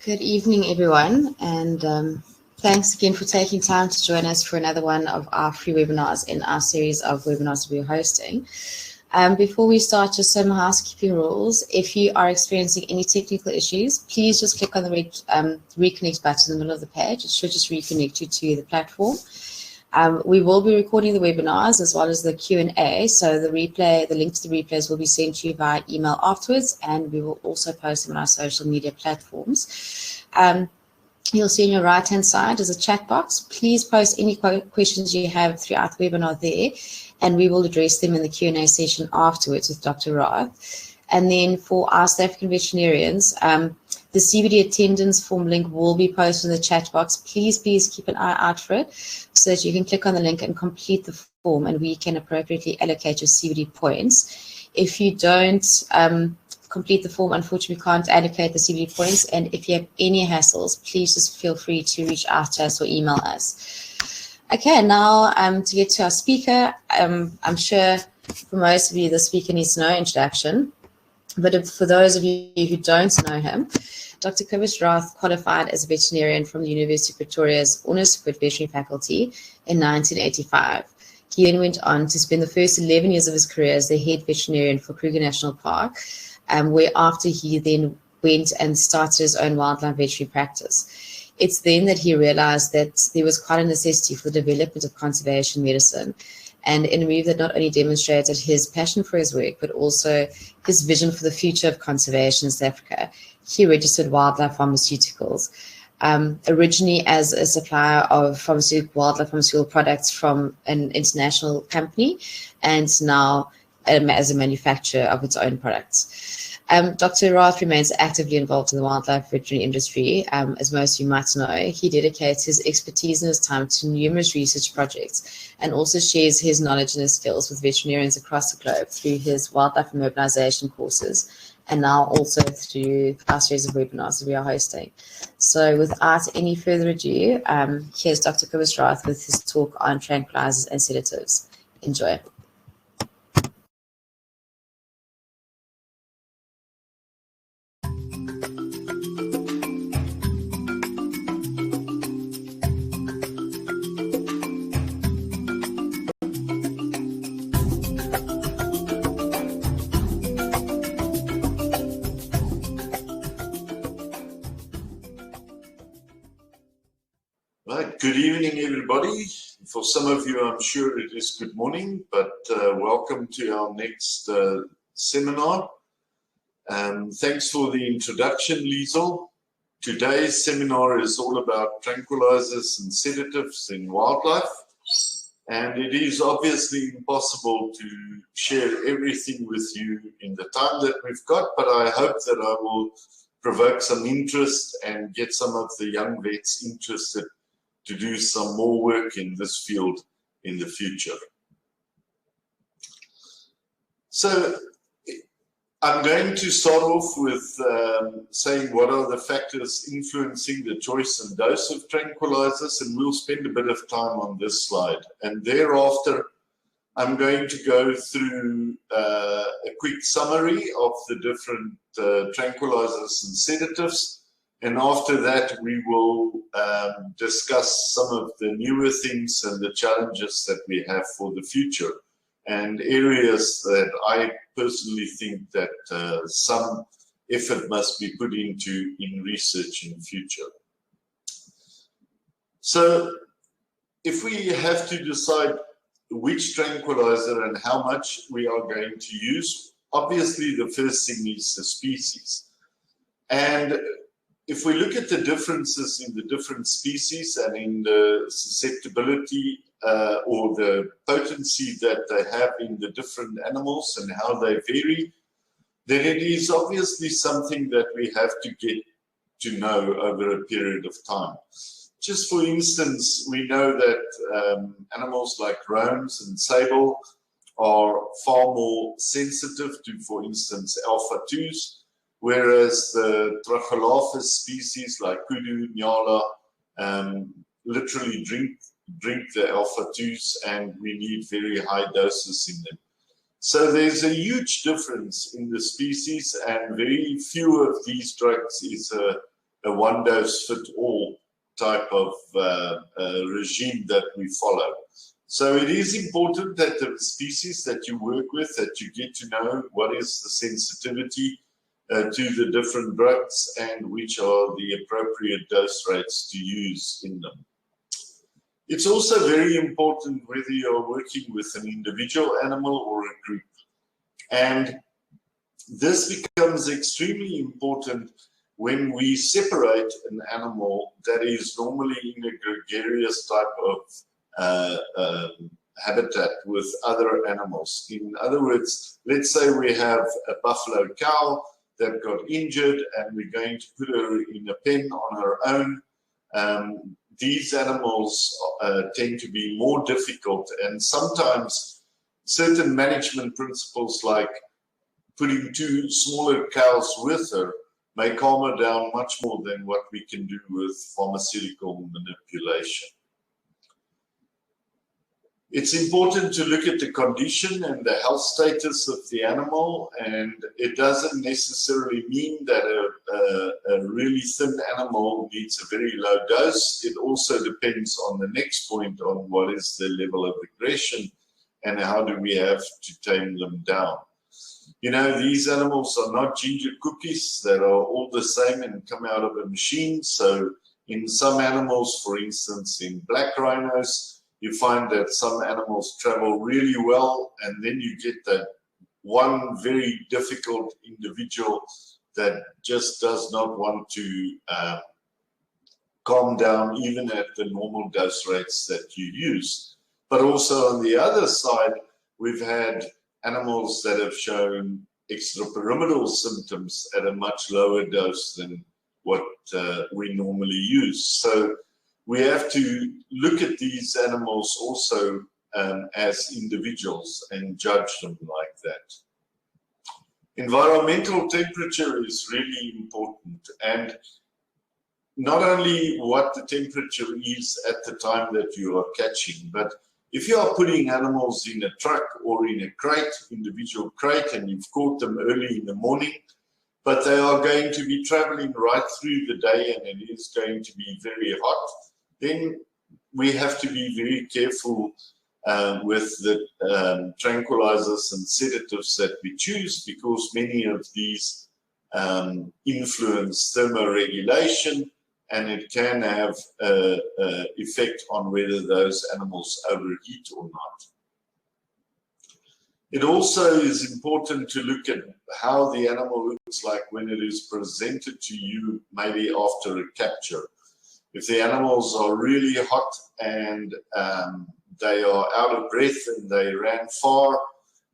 Good evening, everyone, and thanks again for taking time to join us for another one of our free webinars in our series of webinars we're hosting. Before we start, just some housekeeping rules. If you are experiencing any technical issues, please just click on the reconnect button in the middle of the page. It should just reconnect you to the platform. We will be recording the webinars as well as the Q&A, so the link to the replays will be sent to you via email afterwards, and we will also post them on our social media platforms. You'll see on your right-hand side is a chat box. Please post any questions you have throughout the webinar there, and we will address them in the Q&A session afterwards with Dr. Roth. And then for our South African veterinarians, the CVD attendance form link will be posted in the chat box. Please keep an eye out for it so that you can click on the link and complete the form, and we can appropriately allocate your CVD points. If you don't complete the form, unfortunately, we can't allocate the CVD points, and if you have any hassles, please just feel free to reach out to us or email us. Okay, now to get to our speaker, I'm sure for most of you, the speaker needs no introduction, but for those of you who don't know him, Dr. Kobus Roth qualified as a veterinarian from the University of Victoria's Onderstepoort Veterinary Faculty in 1985. He then went on to spend the first 11 years of his career as the head veterinarian for Kruger National Park, whereafter he then went and started his own wildlife veterinary practice. It's then that he realized that there was quite a necessity for the development of conservation medicine, and in a move that not only demonstrated his passion for his work, but also his vision for the future of conservation in South Africa, he registered wildlife pharmaceuticals, originally as a supplier of wildlife pharmaceutical products from an international company, and now as a manufacturer of its own products. Dr. Roth remains actively involved in the wildlife veterinary industry. As most of you might know, he dedicates his expertise and his time to numerous research projects and also shares his knowledge and his skills with veterinarians across the globe through his wildlife immobilization courses, and now also through our series of webinars that we are hosting. So without any further ado, here's Dr. Kobus Roth with his talk on tranquilizers and sedatives. Enjoy. Good evening, everybody. For some of you, I'm sure it is good morning, but welcome to our next seminar. Thanks for the introduction, Liesel. Today's seminar is all about tranquilizers and sedatives in wildlife, and it is obviously impossible to share everything with you in the time that we've got, but I hope that I will provoke some interest and get some of the young vets interested to do some more work in this field in the future. So I'm going to start off with saying what are the factors influencing the choice and dose of tranquilizers, and we'll spend a bit of time on this slide. And thereafter, I'm going to go through a quick summary of the different tranquilizers and sedatives. And after that, we will discuss some of the newer things and the challenges that we have for the future, and areas that I personally think that some effort must be put into in research in the future. So if we have to decide which tranquilizer and how much we are going to use, obviously the first thing is the species. And if we look at the differences in the different species and in the susceptibility or the potency that they have in the different animals and how they vary, then it is obviously something that we have to get to know over a period of time. Just for instance, we know that animals like roans and sable are far more sensitive to, for instance, alpha-2s, whereas the Trachylaphus species like kudu, nyala, literally drink the alpha-2s, and we need very high doses in them. So there's a huge difference in the species, and very few of these drugs is a a one-dose-fit-all type of regime that we follow. So it is important that the species that you work with, that you get to know what is the sensitivity to the different drugs and which are the appropriate dose rates to use in them. It's also very important whether you're working with an individual animal or a group. And this becomes extremely important when we separate an animal that is normally in a gregarious type of habitat with other animals. In other words, let's say we have a buffalo cow that got injured and we're going to put her in a pen on her own. These animals tend to be more difficult, and sometimes certain management principles like putting 2 smaller cows with her may calm her down much more than what we can do with pharmaceutical manipulation. It's important to look at the condition and the health status of the animal, and it doesn't necessarily mean that a really thin animal needs a very low dose. It also depends on the next point on what is the level of aggression and how do we have to tame them down. You know, these animals are not ginger cookies that are all the same and come out of a machine. So in some animals, for instance, in black rhinos, you find that some animals travel really well, and then you get that one very difficult individual that just does not want to calm down even at the normal dose rates that you use. But also on the other side, we've had animals that have shown extrapyramidal symptoms at a much lower dose than what we normally use. So we have to look at these animals also as individuals and judge them like that. Environmental temperature is really important, and not only what the temperature is at the time that you are catching, but if you are putting animals in a truck or in a crate, individual crate, and you've caught them early in the morning, but they are going to be traveling right through the day and it is going to be very hot, then we have to be very careful with the tranquilizers and sedatives that we choose, because many of these influence thermoregulation, and it can have an effect on whether those animals overheat or not. It also is important to look at how the animal looks like when it is presented to you, maybe after a capture. If the animals are really hot and they are out of breath and they ran far,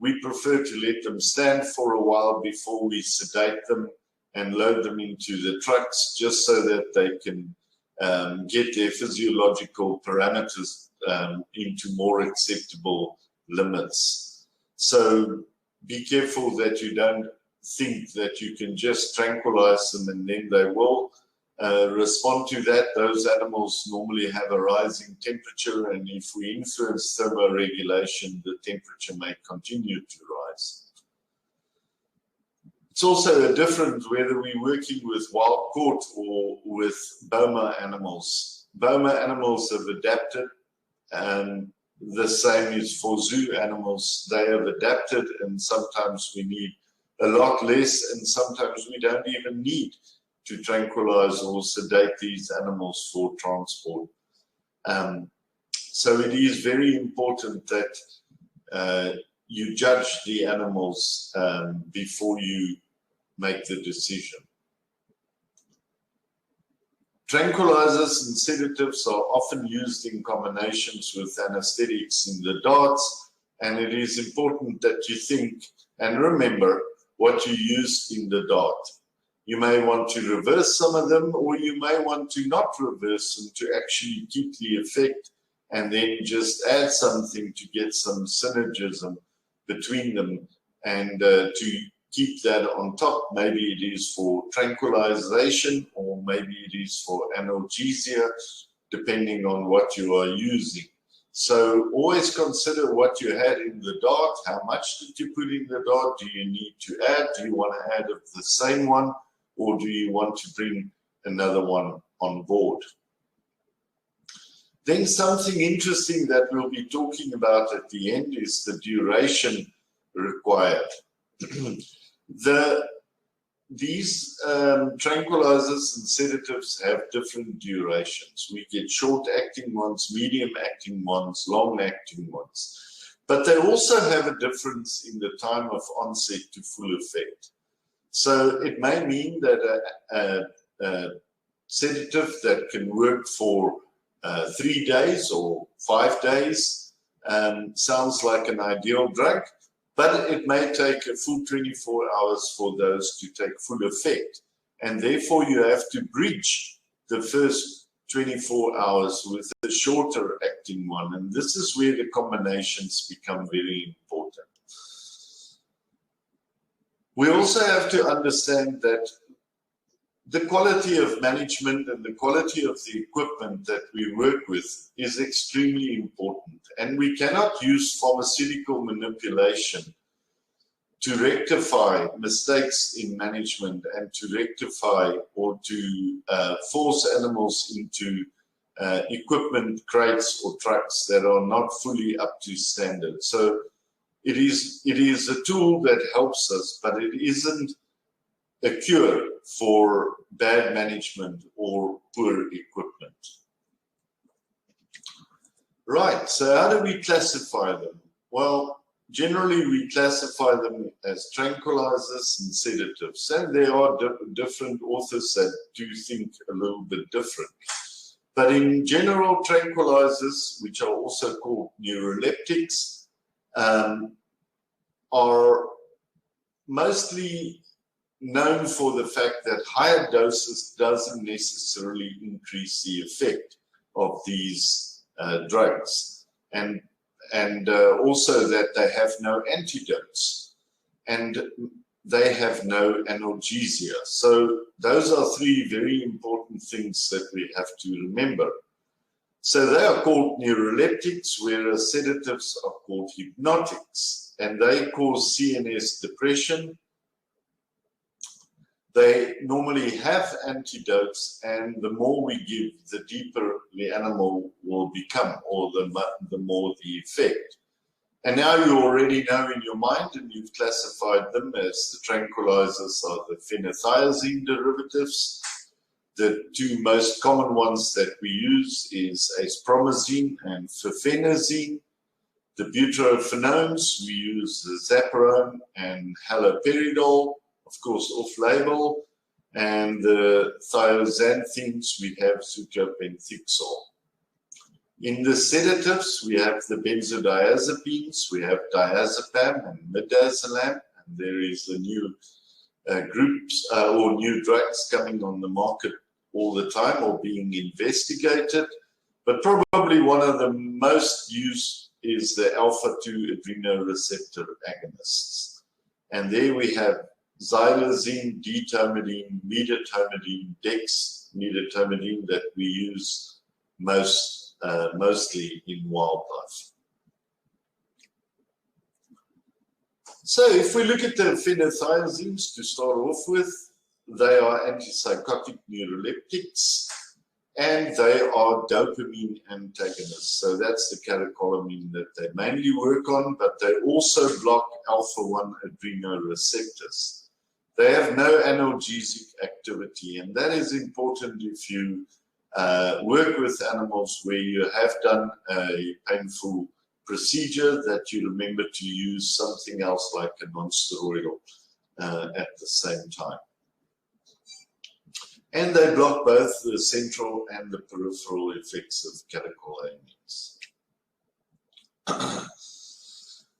we prefer to let them stand for a while before we sedate them and load them into the trucks, just so that they can get their physiological parameters into more acceptable limits. So be careful that you don't think that you can just tranquilize them and then they will respond to that. Those animals normally have a rising temperature, and if we influence thermoregulation, the temperature may continue to rise. It's also different whether we're working with wild caught or with boma animals. Boma animals have adapted, and the same is for zoo animals. They have adapted, and sometimes we need a lot less, and sometimes we don't even need to tranquilize or sedate these animals for transport. So it is very important that you judge the animals before you make the decision. Tranquilizers and sedatives are often used in combinations with anesthetics in the darts, and it is important that you think and remember what you used in the dart. You may want to reverse some of them, or you may want to not reverse them to actually keep the effect and then just add something to get some synergism between them and to keep that on top. Maybe it is for tranquilization, or maybe it is for analgesia, depending on what you are using. So always consider what you had in the dart. How much did you put in the dart? Do you need to add? Do you want to add of the same one? Or do you want to bring another one on board. Then something interesting that we'll be talking about at the end is the duration required. These tranquilizers and sedatives have different durations. We get short-acting ones, medium-acting ones, long-acting ones. But they also have a difference in the time of onset to full effect. So it may mean that a sedative that can work for 3 days or 5 days sounds like an ideal drug, but it may take a full 24 hours for those to take full effect. And therefore you have to bridge the first 24 hours with a shorter acting one. And this is where the combinations become very important. We also have to understand that the quality of management and the quality of the equipment that we work with is extremely important. And we cannot use pharmaceutical manipulation to rectify mistakes in management and to rectify or to force animals into equipment crates or trucks that are not fully up to standard. So it is a tool that helps us, but it isn't a cure for bad management or poor equipment. Right, so how do we classify them? Well, generally we classify them as tranquilizers and sedatives, and there are different authors that do think a little bit different. But in general, tranquilizers, which are also called neuroleptics, are mostly known for the fact that higher doses doesn't necessarily increase the effect of these drugs, and also that they have no antidotes and they have no analgesia. So those are 3 very important things that we have to remember. So they are called neuroleptics, whereas sedatives are called hypnotics, and they cause CNS depression. They normally have antidotes, and the more we give, the deeper the animal will become, or the more the effect. And now you already know in your mind, and you've classified them as the tranquilizers are the phenothiazine derivatives. The 2 most common ones that we use is aspromazine and fifenazine. The butyrophenones, we use the zaparone and haloperidol, of course off-label, and the thiazanthines, we have zutropentixol. In the sedatives, we have the benzodiazepines, we have diazepam and midazolam, and there is the new groups or new drugs coming on the market all the time or being investigated. But probably one of the most used is the alpha-2 adrenoreceptor agonists. And there we have xylazine, detomidine, midatomidine, dexmedetomidine that we use mostly in wildlife. So if we look at the phenothiazines to start off with, they are antipsychotic neuroleptics and they are dopamine antagonists. So that's the catecholamine that they mainly work on, but they also block alpha-1 adrenoreceptors. They have no analgesic activity, and that is important if you work with animals where you have done a painful procedure, that you remember to use something else like a non-steroidal at the same time. And they block both the central and the peripheral effects of catecholamines.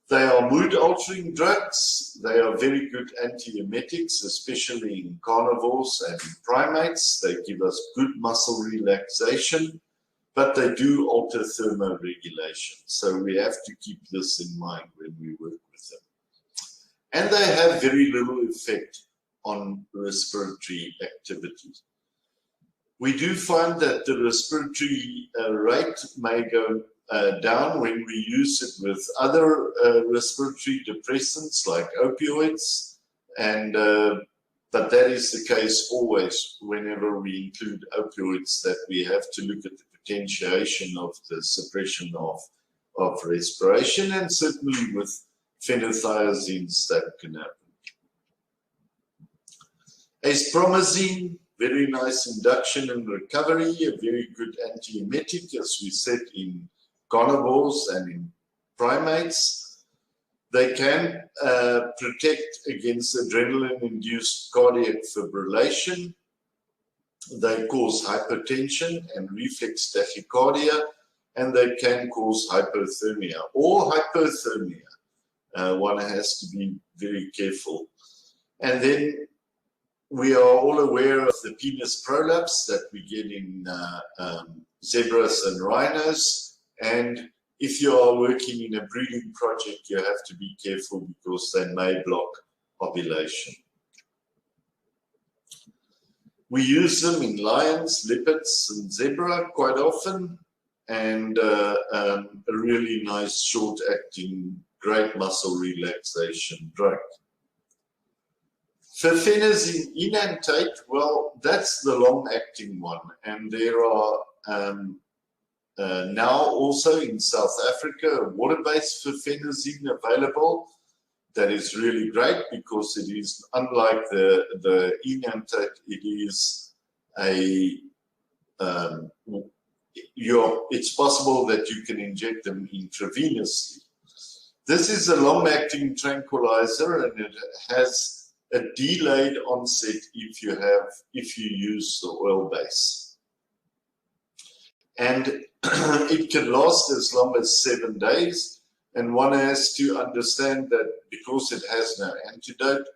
They are mood-altering drugs. They are very good antiemetics, especially in carnivores and primates. They give us good muscle relaxation, but they do alter thermoregulation. So we have to keep this in mind when we work with them. And they have very little effect on respiratory activity. We do find that the respiratory rate may go down when we use it with other respiratory depressants like opioids, and But that is the case always whenever we include opioids, that we have to look at the potentiation of the suppression of respiration, and certainly with phenothiazines that can happen. Aspromazine, very nice induction and recovery, a very good antiemetic, as we said, in carnivores and in primates. They can protect against adrenaline-induced cardiac fibrillation. They cause hypertension and reflex tachycardia, and they can cause hypothermia or hypothermia. One has to be very careful. And then we are all aware of the penis prolapse that we get in zebras and rhinos. And if you are working in a breeding project, you have to be careful because they may block ovulation. We use them in lions, leopards, and zebra quite often, and a really nice short-acting, great muscle relaxation drug. Fifenazine enantate, well, that's the long-acting one, and there are now also in South Africa water-based fifenazine available. That is really great because it is, unlike the enantate, it is it's possible that you can inject them intravenously. This is a long-acting tranquilizer, and it has a delayed onset if you use the oil base. And it can last as long as 7 days. And one has to understand that because it has no antidote,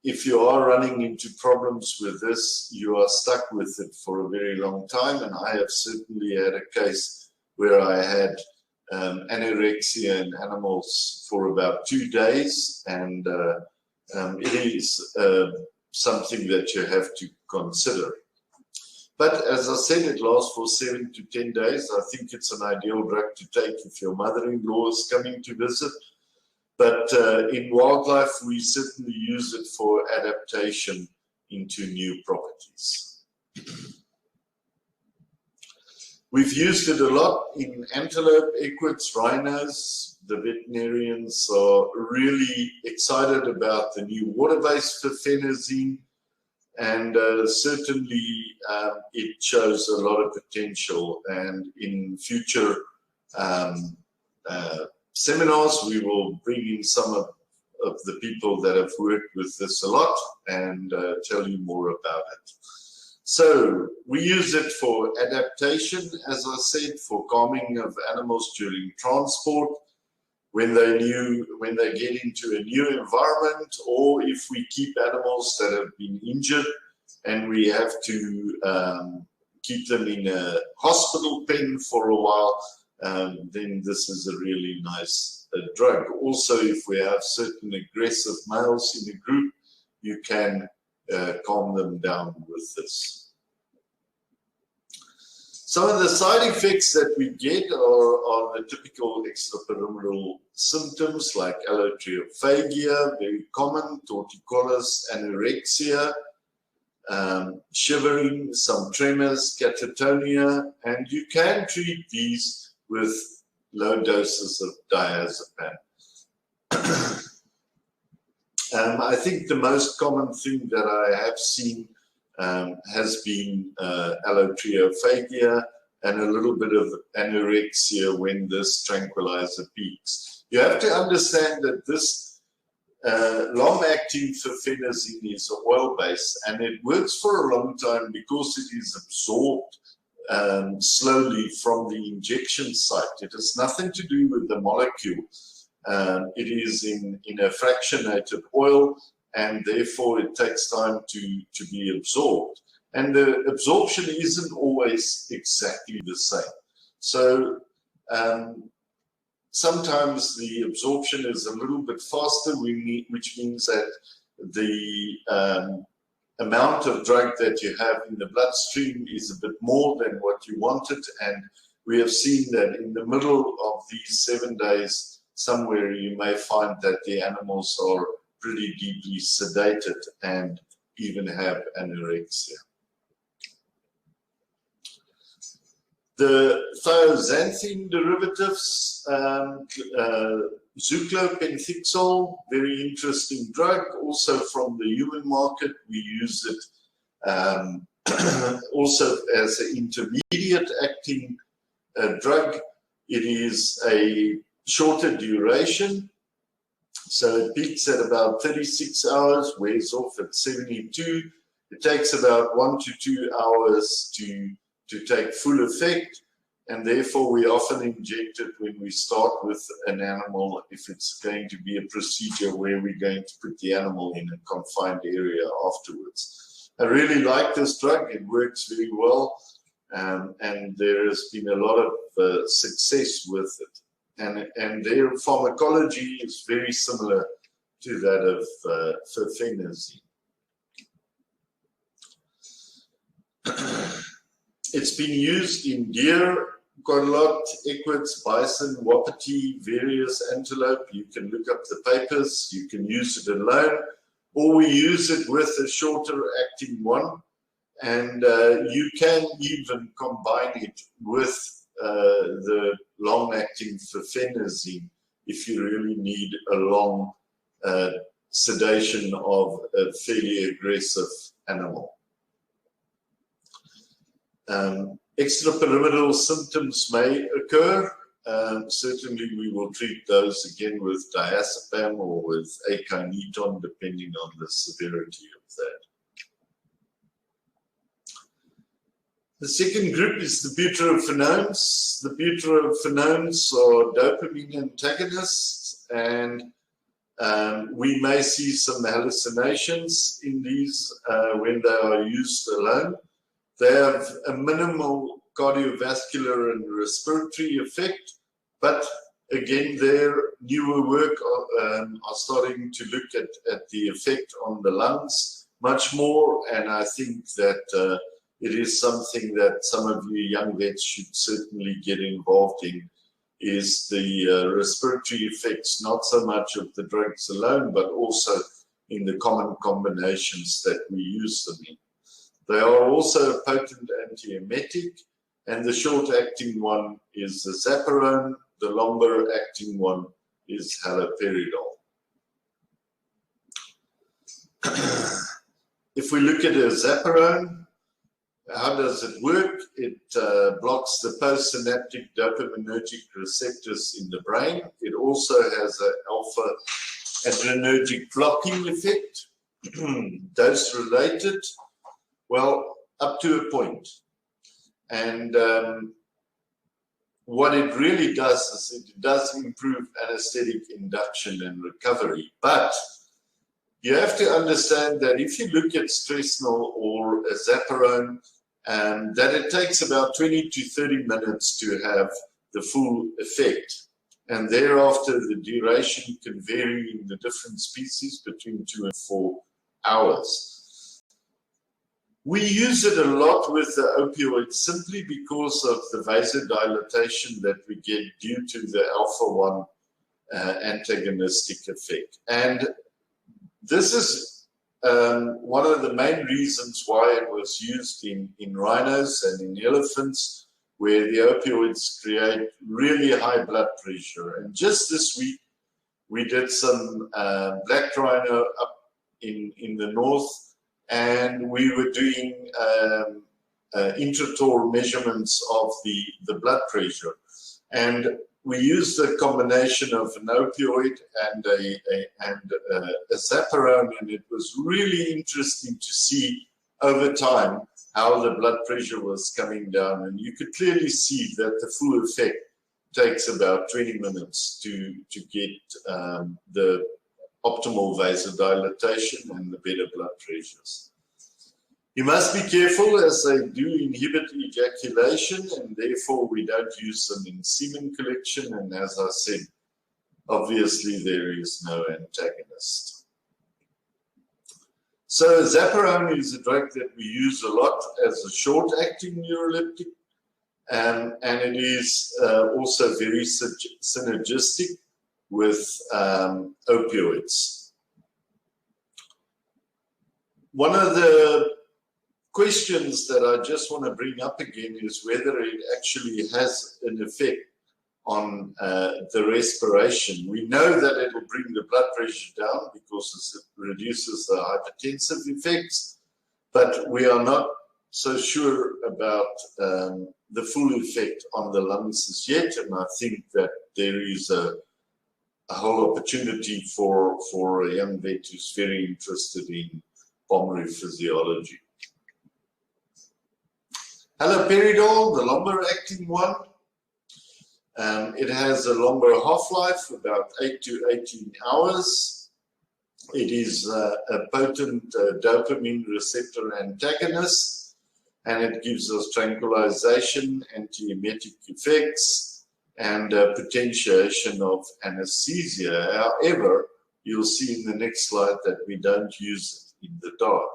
if you are running into problems with this, you are stuck with it for a very long time. And I have certainly had a case where I had anorexia in animals for about 2 days, and it is something that you have to consider. But as I said, it lasts for 7 to 10 days. I think it's an ideal drug to take if your mother-in-law is coming to visit. But in wildlife, we certainly use it for adaptation into new properties. We've used it a lot in antelope, equids, rhinos. The veterinarians are really excited about the new water-based fifenazine. And certainly it shows a lot of potential, and in future seminars we will bring in some of the people that have worked with this a lot and tell you more about it. So we use it for adaptation, as I said, for calming of animals during transport, when they get into a new environment, or if we keep animals that have been injured and we have to keep them in a hospital pen for a while, then this is a really nice drug. Also, if we have certain aggressive males in a group, you can calm them down with this. Some of the side effects that we get are the typical extrapyramidal symptoms like allotriophagia, very common, torticollis, anorexia, shivering, some tremors, catatonia, and you can treat these with low doses of diazepam. I think the most common thing that I have seen has been allotriophagia and a little bit of anorexia when this tranquilizer peaks. You have to understand that this long-acting fifenazine is oil-based, and it works for a long time because it is absorbed slowly from the injection site. It has nothing to do with the molecule. It is in a fractionated oil, and therefore it takes time to be absorbed. And the absorption isn't always exactly the same. So sometimes the absorption is a little bit faster, which means that the amount of drug that you have in the bloodstream is a bit more than what you wanted. And we have seen that in the middle of these 7 days, somewhere you may find that the animals are pretty deeply sedated and even have anorexia. The thiaxanthine derivatives, zuclopenthixol, very interesting drug, also from the human market. We use it also as an intermediate acting drug. It is a shorter duration, so it peaks at about 36 hours, wears off at 72. It takes about 1 to 2 hours to take full effect, and therefore we often inject it when we start with an animal if it's going to be a procedure where we're going to put the animal in a confined area afterwards. I really like this drug. It works very well, and there has been a lot of success with it. And their pharmacology is very similar to that of flurfenazine. It's been used in deer quite a lot, equids, bison, wapiti, various antelope. You can look up the papers. You can use it alone, or we use it with a shorter acting one. And you can even combine it with the long-acting flurfenazine if you really need a long sedation of a fairly aggressive animal. Extrapyramidal symptoms may occur. Certainly we will treat those again with diazepam or with akineton, depending on the severity of that. The second group is the butyrophenones. The butyrophenones are dopamine antagonists, and we may see some hallucinations in these when they are used alone. They have a minimal cardiovascular and respiratory effect, but again, their newer work are starting to look at the effect on the lungs much more, and I think that it is something that some of you young vets should certainly get involved in, is the respiratory effects, not so much of the drugs alone, but also in the common combinations that we use them in. They are also a potent antiemetic, and the short-acting one is the zaparone, the longer-acting one is haloperidol. If we look at a zaparone, how does it work? It blocks the postsynaptic dopaminergic receptors in the brain. It also has an alpha adrenergic blocking effect, dose-related. Well, up to a point. And what it really does is it does improve anesthetic induction and recovery. But you have to understand that if you look at Stresnol or a zaparone, that it takes about 20 to 30 minutes to have the full effect. And thereafter, the duration can vary in the different species between 2 and 4 hours. We use it a lot with the opioids simply because of the vasodilatation that we get due to the alpha-1 antagonistic effect. And this is one of the main reasons why it was used in rhinos and in elephants, where the opioids create really high blood pressure. And just this week, we did some black rhino up in the north, and we were doing intrator measurements of the blood pressure. And we used a combination of an opioid and a zaparone, and it was really interesting to see over time how the blood pressure was coming down. And you could clearly see that the full effect takes about 20 minutes to get the optimal vasodilatation and the better blood pressures. You must be careful, as they do inhibit ejaculation, and therefore we don't use them in semen collection. And as I said, obviously there is no antagonist. So zaparone is a drug that we use a lot as a short-acting neuroleptic, and it is also very synergistic with opioids. One of the questions that I just want to bring up again is whether it actually has an effect on the respiration. We know that it will bring the blood pressure down because it reduces the hypertensive effects, but we are not so sure about the full effect on the lungs as yet, and I think that there is a whole opportunity for a young vet who's very interested in pulmonary physiology. Haloperidol, the longer-acting one, it has a longer half-life, about 8 to 18 hours. It is a potent dopamine receptor antagonist, and it gives us tranquilization, antiemetic effects, and potentiation of anesthesia. However, you'll see in the next slide that we don't use it in the dart.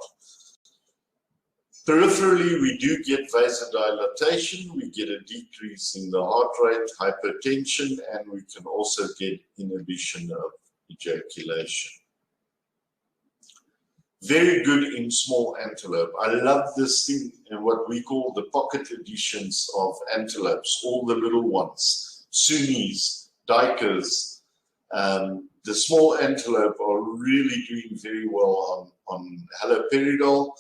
Peripherally, we do get vasodilatation, we get a decrease in the heart rate, hypertension, and we can also get inhibition of ejaculation. Very good in small antelope. I love this thing and what we call the pocket editions of antelopes, all the little ones, Sunnis, Dikers. The small antelope are really doing very well on haloperidol,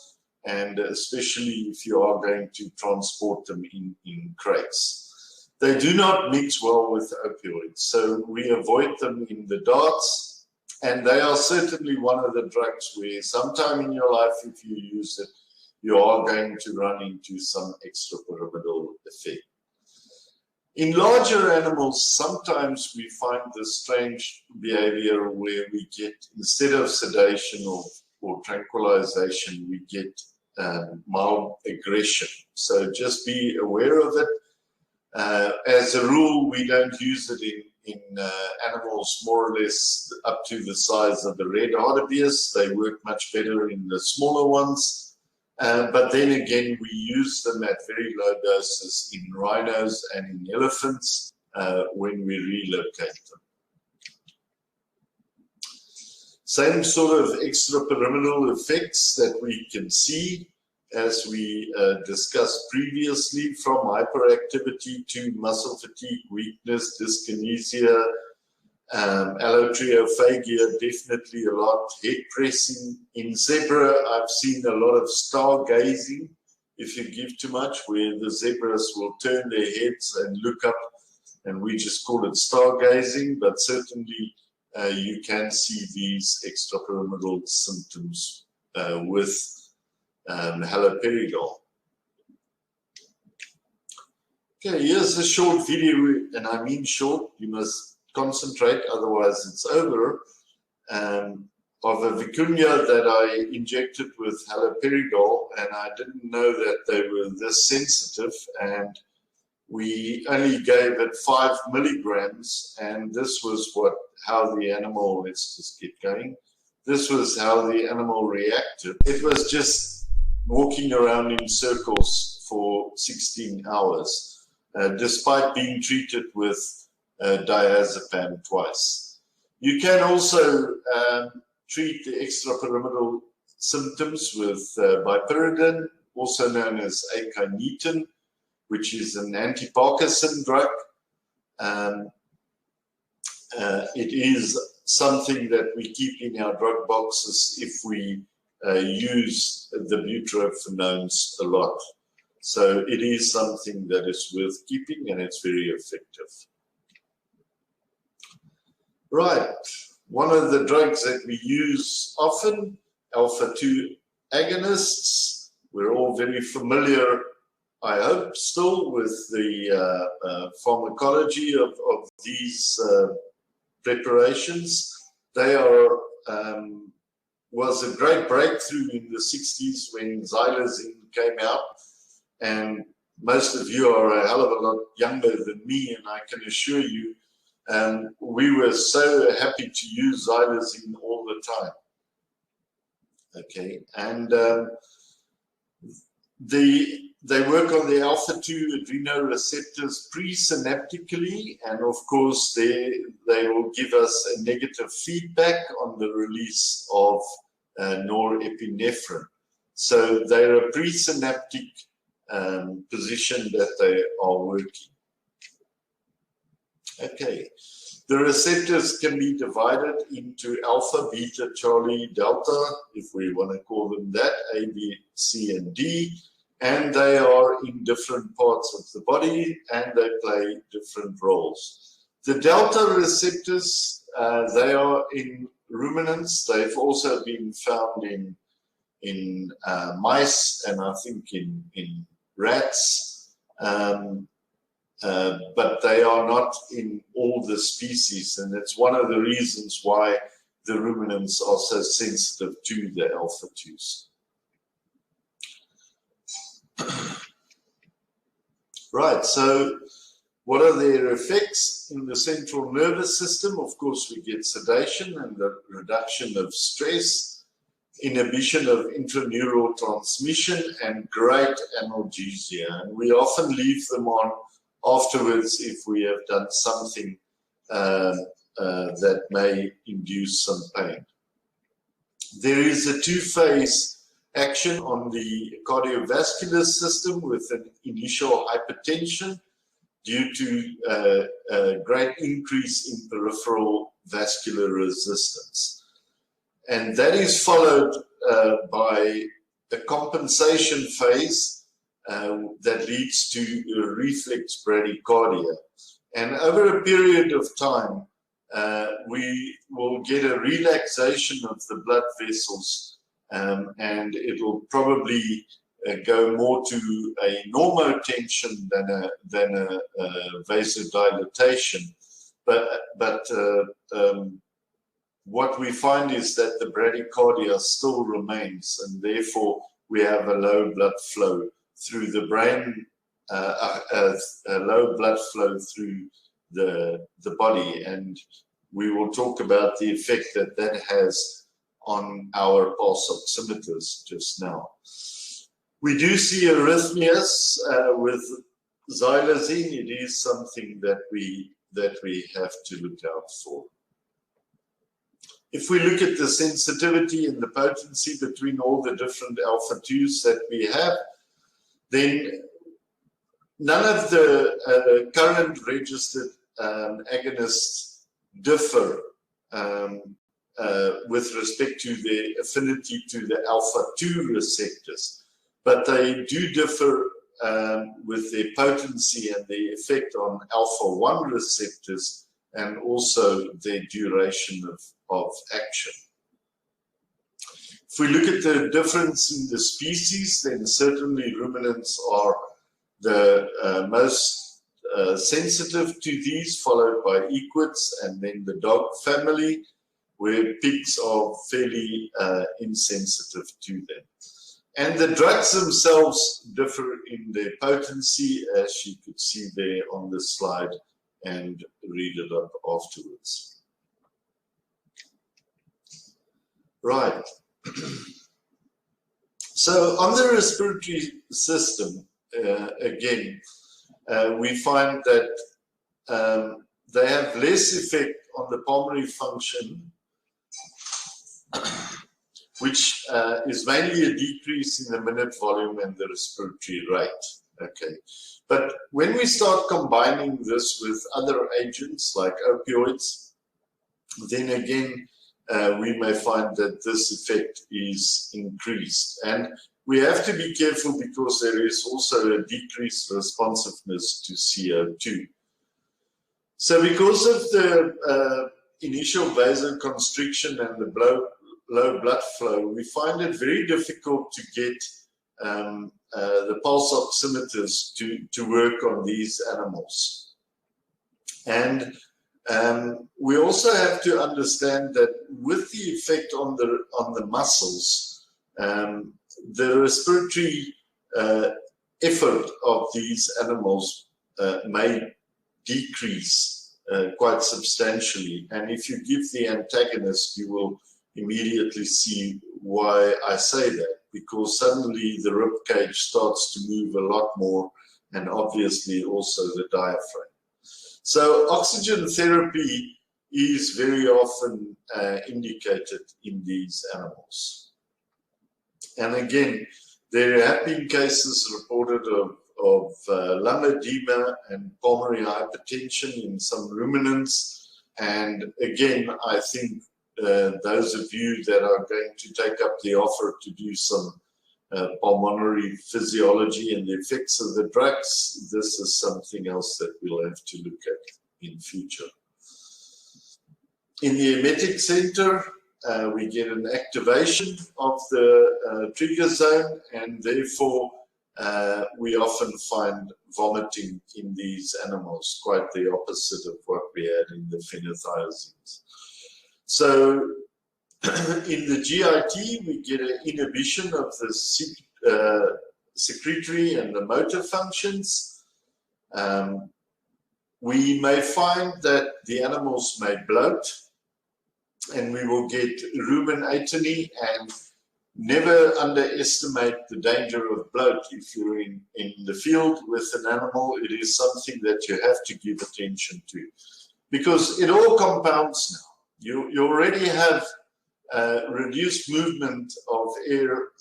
and especially if you are going to transport them in crates. They do not mix well with opioids, so we avoid them in the darts. And they are certainly one of the drugs where sometime in your life, if you use it, you are going to run into some extrapyramidal effect. In larger animals, sometimes we find this strange behavior where we get, instead of sedation or tranquilization, we get mild aggression. So just be aware of it. As a rule, we don't use it in animals more or less up to the size of the red hartebeest. They work much better in the smaller ones. But then again, we use them at very low doses in rhinos and in elephants when we relocate them. Same sort of extrapyramidal effects that we can see as we discussed previously, from hyperactivity to muscle fatigue, weakness, dyskinesia, allotriophagia, definitely a lot, head pressing. In zebra, I've seen a lot of stargazing, if you give too much, where the zebras will turn their heads and look up, and we just call it stargazing, but certainly you can see these extrapyramidal symptoms with haloperidol. Okay, here's a short video, and I mean short, you must concentrate, otherwise it's over, of a vicuña that I injected with haloperidol, and I didn't know that they were this sensitive, and we only gave it 5 milligrams, and this was how the animal, let's just get going, this was how the animal reacted. It was just walking around in circles for 16 hours, despite being treated with diazepam twice. You can also treat the extrapyramidal symptoms with bipyridine, also known as akynetin, which is an anti-Parkinson drug. It is something that we keep in our drug boxes if we use the butyrophenones a lot. So it is something that is worth keeping, and it's very effective. Right, one of the drugs that we use often, alpha-2 agonists. We're all very familiar, I hope, still with the pharmacology of these preparations. They are was a great breakthrough in the 60s when xylazine came out, and most of you are a hell of a lot younger than me, and I can assure you we were so happy to use xylazine all the time. Okay, and they work on the alpha-2 adrenoreceptors presynaptically, and of course they will give us a negative feedback on the release of norepinephrine. So they're a presynaptic position that they are working. Okay, the receptors can be divided into alpha, beta, Charlie, delta, if we want to call them that, A, B, C, and D, and they are in different parts of the body and they play different roles. The delta receptors, they are in ruminants. They've also been found in mice and I think in rats. But they are not in all the species, and it's one of the reasons why the ruminants are so sensitive to the alpha-2s. Right, so what are their effects in the central nervous system? Of course, we get sedation and the reduction of stress, inhibition of intraneural transmission, and great analgesia. And we often leave them on afterwards if we have done something that may induce some pain. There is a two-phase action on the cardiovascular system with an initial hypertension due to a great increase in peripheral vascular resistance. And that is followed by a compensation phase that leads to reflex bradycardia. And over a period of time, we will get a relaxation of the blood vessels, and it will probably go more to a normotension than a vasodilatation. But what we find is that the bradycardia still remains, and therefore we have a low blood flow through the brain, a low blood flow through the body, and we will talk about the effect that that has on our pulse oximeters just now. We do see arrhythmias with xylazine. It is something that we have to look out for. If we look at the sensitivity and the potency between all the different alpha-2s that we have, then none of the current registered agonists differ with respect to their affinity to the alpha-2 receptors, but they do differ with their potency and their effect on alpha-1 receptors and also their duration of action. If we look at the difference in the species, then certainly ruminants are the most sensitive to these, followed by equids and then the dog family, where pigs are fairly insensitive to them. And the drugs themselves differ in their potency, as you could see there on the slide, and read it up afterwards. Right. So on the respiratory system, again, we find that they have less effect on the pulmonary function, which is mainly a decrease in the minute volume and the respiratory rate. Okay, but when we start combining this with other agents like opioids, then again, we may find that this effect is increased. And we have to be careful because there is also a decreased responsiveness to CO2. So because of the initial vasoconstriction and the low blood flow, we find it very difficult to get the pulse oximeters to work on these animals. And we also have to understand that with the effect on the muscles, the respiratory effort of these animals may decrease quite substantially. And if you give the antagonist, you will immediately see why I say that, because suddenly the rib cage starts to move a lot more, and obviously also the diaphragm. So oxygen therapy is very often indicated in these animals. And again, there have been cases reported of lung edema and pulmonary hypertension in some ruminants. And again, I think those of you that are going to take up the offer to do some pulmonary physiology and the effects of the drugs, this is something else that we'll have to look at in future. In the emetic center, we get an activation of the trigger zone, and therefore we often find vomiting in these animals, quite the opposite of what we had in the phenothiazines. So in the GIT, we get an inhibition of the secretory and the motor functions. We may find that the animals may bloat, and we will get rumen atony, and never underestimate the danger of bloat. If you're in the field with an animal, it is something that you have to give attention to, because it all compounds now. You already have reduced movement of air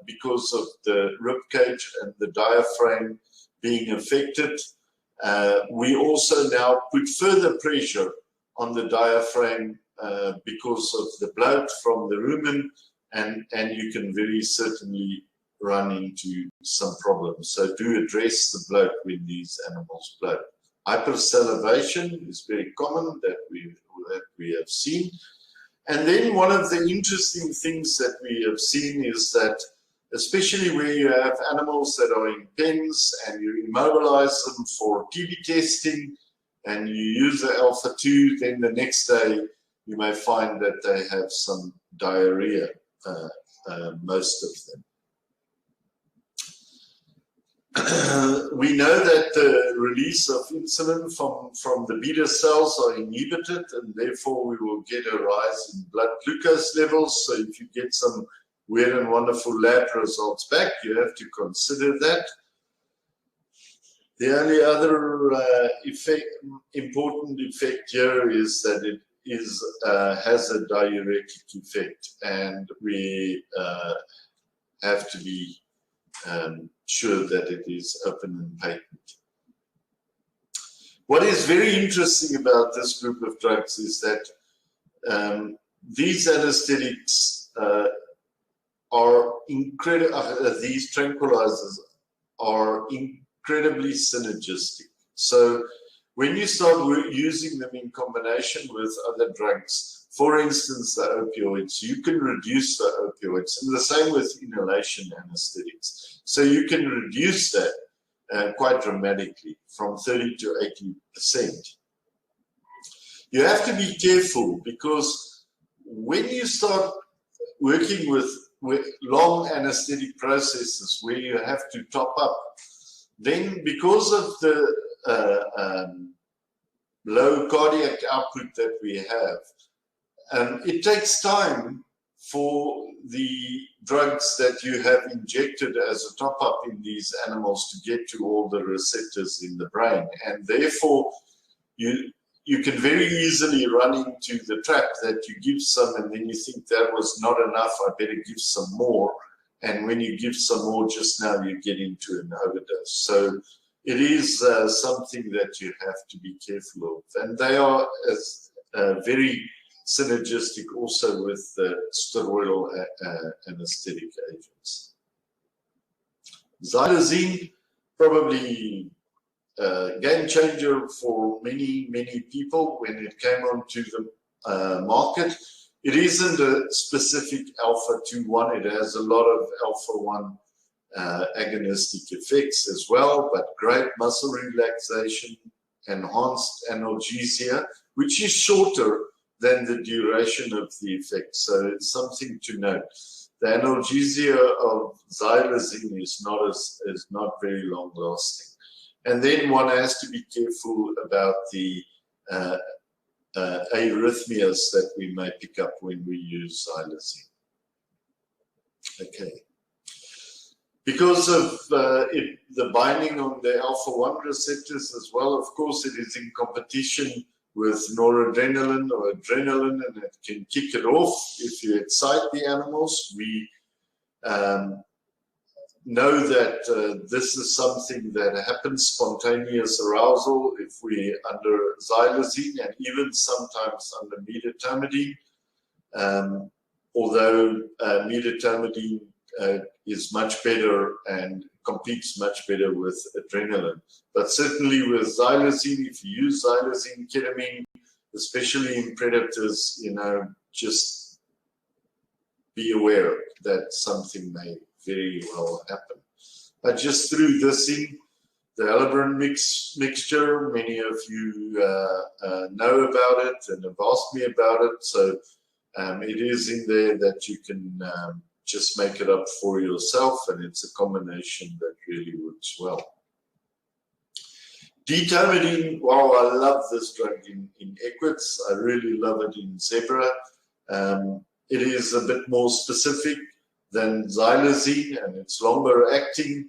because of the rib cage and the diaphragm being affected. We also now put further pressure on the diaphragm because of the bloat from the rumen, and you can very certainly run into some problems. So do address the bloat when these animals bloat. Hypersalivation is very common that we have seen. And then one of the interesting things that we have seen is that, especially where you have animals that are in pens and you immobilize them for TB testing and you use the alpha-2, then the next day you may find that they have some diarrhea, most of them. We know that the release of insulin from the beta cells are inhibited, and therefore we will get a rise in blood glucose levels. So if you get some weird and wonderful lab results back, you have to consider that. The only other important effect here is that it has a diuretic effect, and we have to be sure that it is open and patent. What is very interesting about this group of drugs is that these anesthetics are incredible. These tranquilizers are incredibly synergistic. So when you start using them in combination with other drugs, for instance, the opioids, you can reduce the opioids, and the same with inhalation anesthetics. So you can reduce that quite dramatically, from 30 to 80%. You have to be careful, because when you start working with long anesthetic processes where you have to top up, then because of the low cardiac output that we have, it takes time for the drugs that you have injected as a top-up in these animals to get to all the receptors in the brain. And therefore, you can very easily run into the trap that you give some and then you think that was not enough, I better give some more. And when you give some more, just now you get into an overdose. So it is something that you have to be careful of. And they are very synergistic also with steroidal anesthetic agents. Xylazine, probably a game changer for many, many people when it came onto the market. It isn't a specific alpha-2/1. It has a lot of alpha-1 agonistic effects as well, but great muscle relaxation, enhanced analgesia, which is shorter than the duration of the effect. So it's something to note. The analgesia of xylazine is not very long lasting. And then one has to be careful about the arrhythmias that we may pick up when we use xylazine. Okay. Because of the binding on the alpha-1 receptors as well, of course, it is in competition with noradrenaline or adrenaline, and it can kick it off if you excite the animals. We know that this is something that happens, spontaneous arousal, if we're under xylazine and even sometimes under medetomidine, although medetomidine is much better and competes much better with adrenaline. But certainly with xylazine, if you use xylazine, ketamine, especially in predators, you know, just be aware that something may very well happen. But just through this in, the Alabrin mixture, many of you know about it and have asked me about it. So it is in there that you can just make it up for yourself, and it's a combination that really works well. D-tamidine, wow, I love this drug in equids. I really love it in zebra. It is a bit more specific than xylazine, and it's longer acting,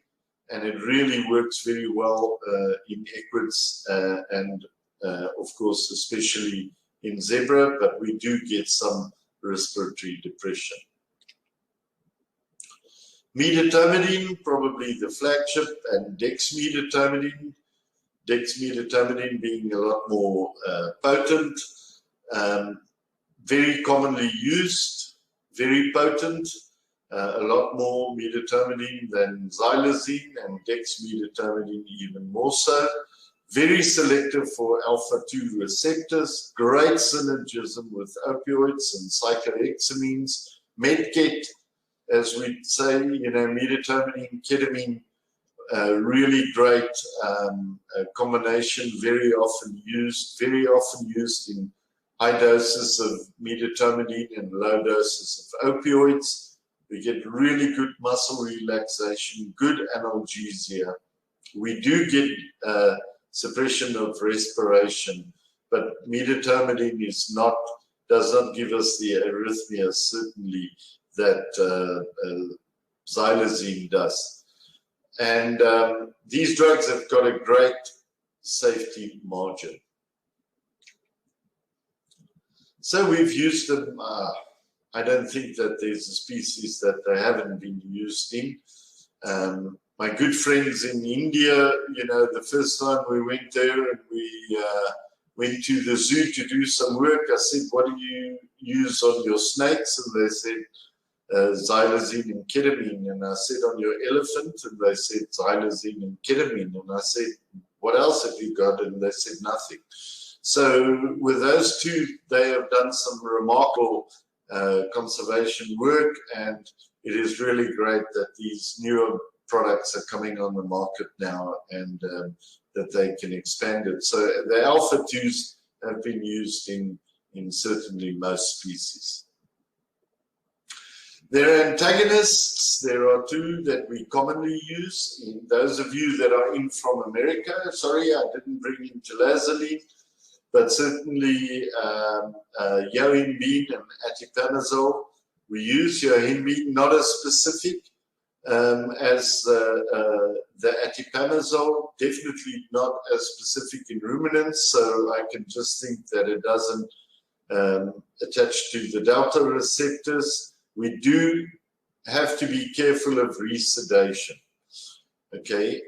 and it really works very well in equids and of course especially in zebra, but we do get some respiratory depression. Medetomidine, probably the flagship, and dexmedetomidine. Dexmedetomidine being a lot more potent, very commonly used, very potent, a lot more medetomidine than xylazine, and dexmedetomidine even more so. Very selective for alpha-2 receptors, great synergism with opioids and cyclohexamines, medket, as we say, you know, medetomidine, ketamine, really great combination, very often used in high doses of medetomidine and low doses of opioids. We get really good muscle relaxation, good analgesia. We do get suppression of respiration, but medetomidine does not give us the arrhythmia, certainly, that xylazine does. And these drugs have got a great safety margin. So we've used them. I don't think that there's a species that they haven't been used in. My good friends in India, you know, the first time we went there and we went to the zoo to do some work, I said, what do you use on your snakes? And they said, xylazine and ketamine. And I said, on your elephant? And they said, xylazine and ketamine. And I said, what else have you got? And they said, nothing. So with those two, they have done some remarkable conservation work, and it is really great that these newer products are coming on the market now, and that they can expand it. So the alpha-2s have been used in certainly most species. There are antagonists. There are two that we commonly use. In those of you that are in from America, sorry, I didn't bring in telazoline, but certainly yohimbine and atipamezole. We use yohimbine, not as specific as the atipamezole, definitely not as specific in ruminants, so I can just think that it doesn't attach to the delta receptors. We do have to be careful of resedation, okay?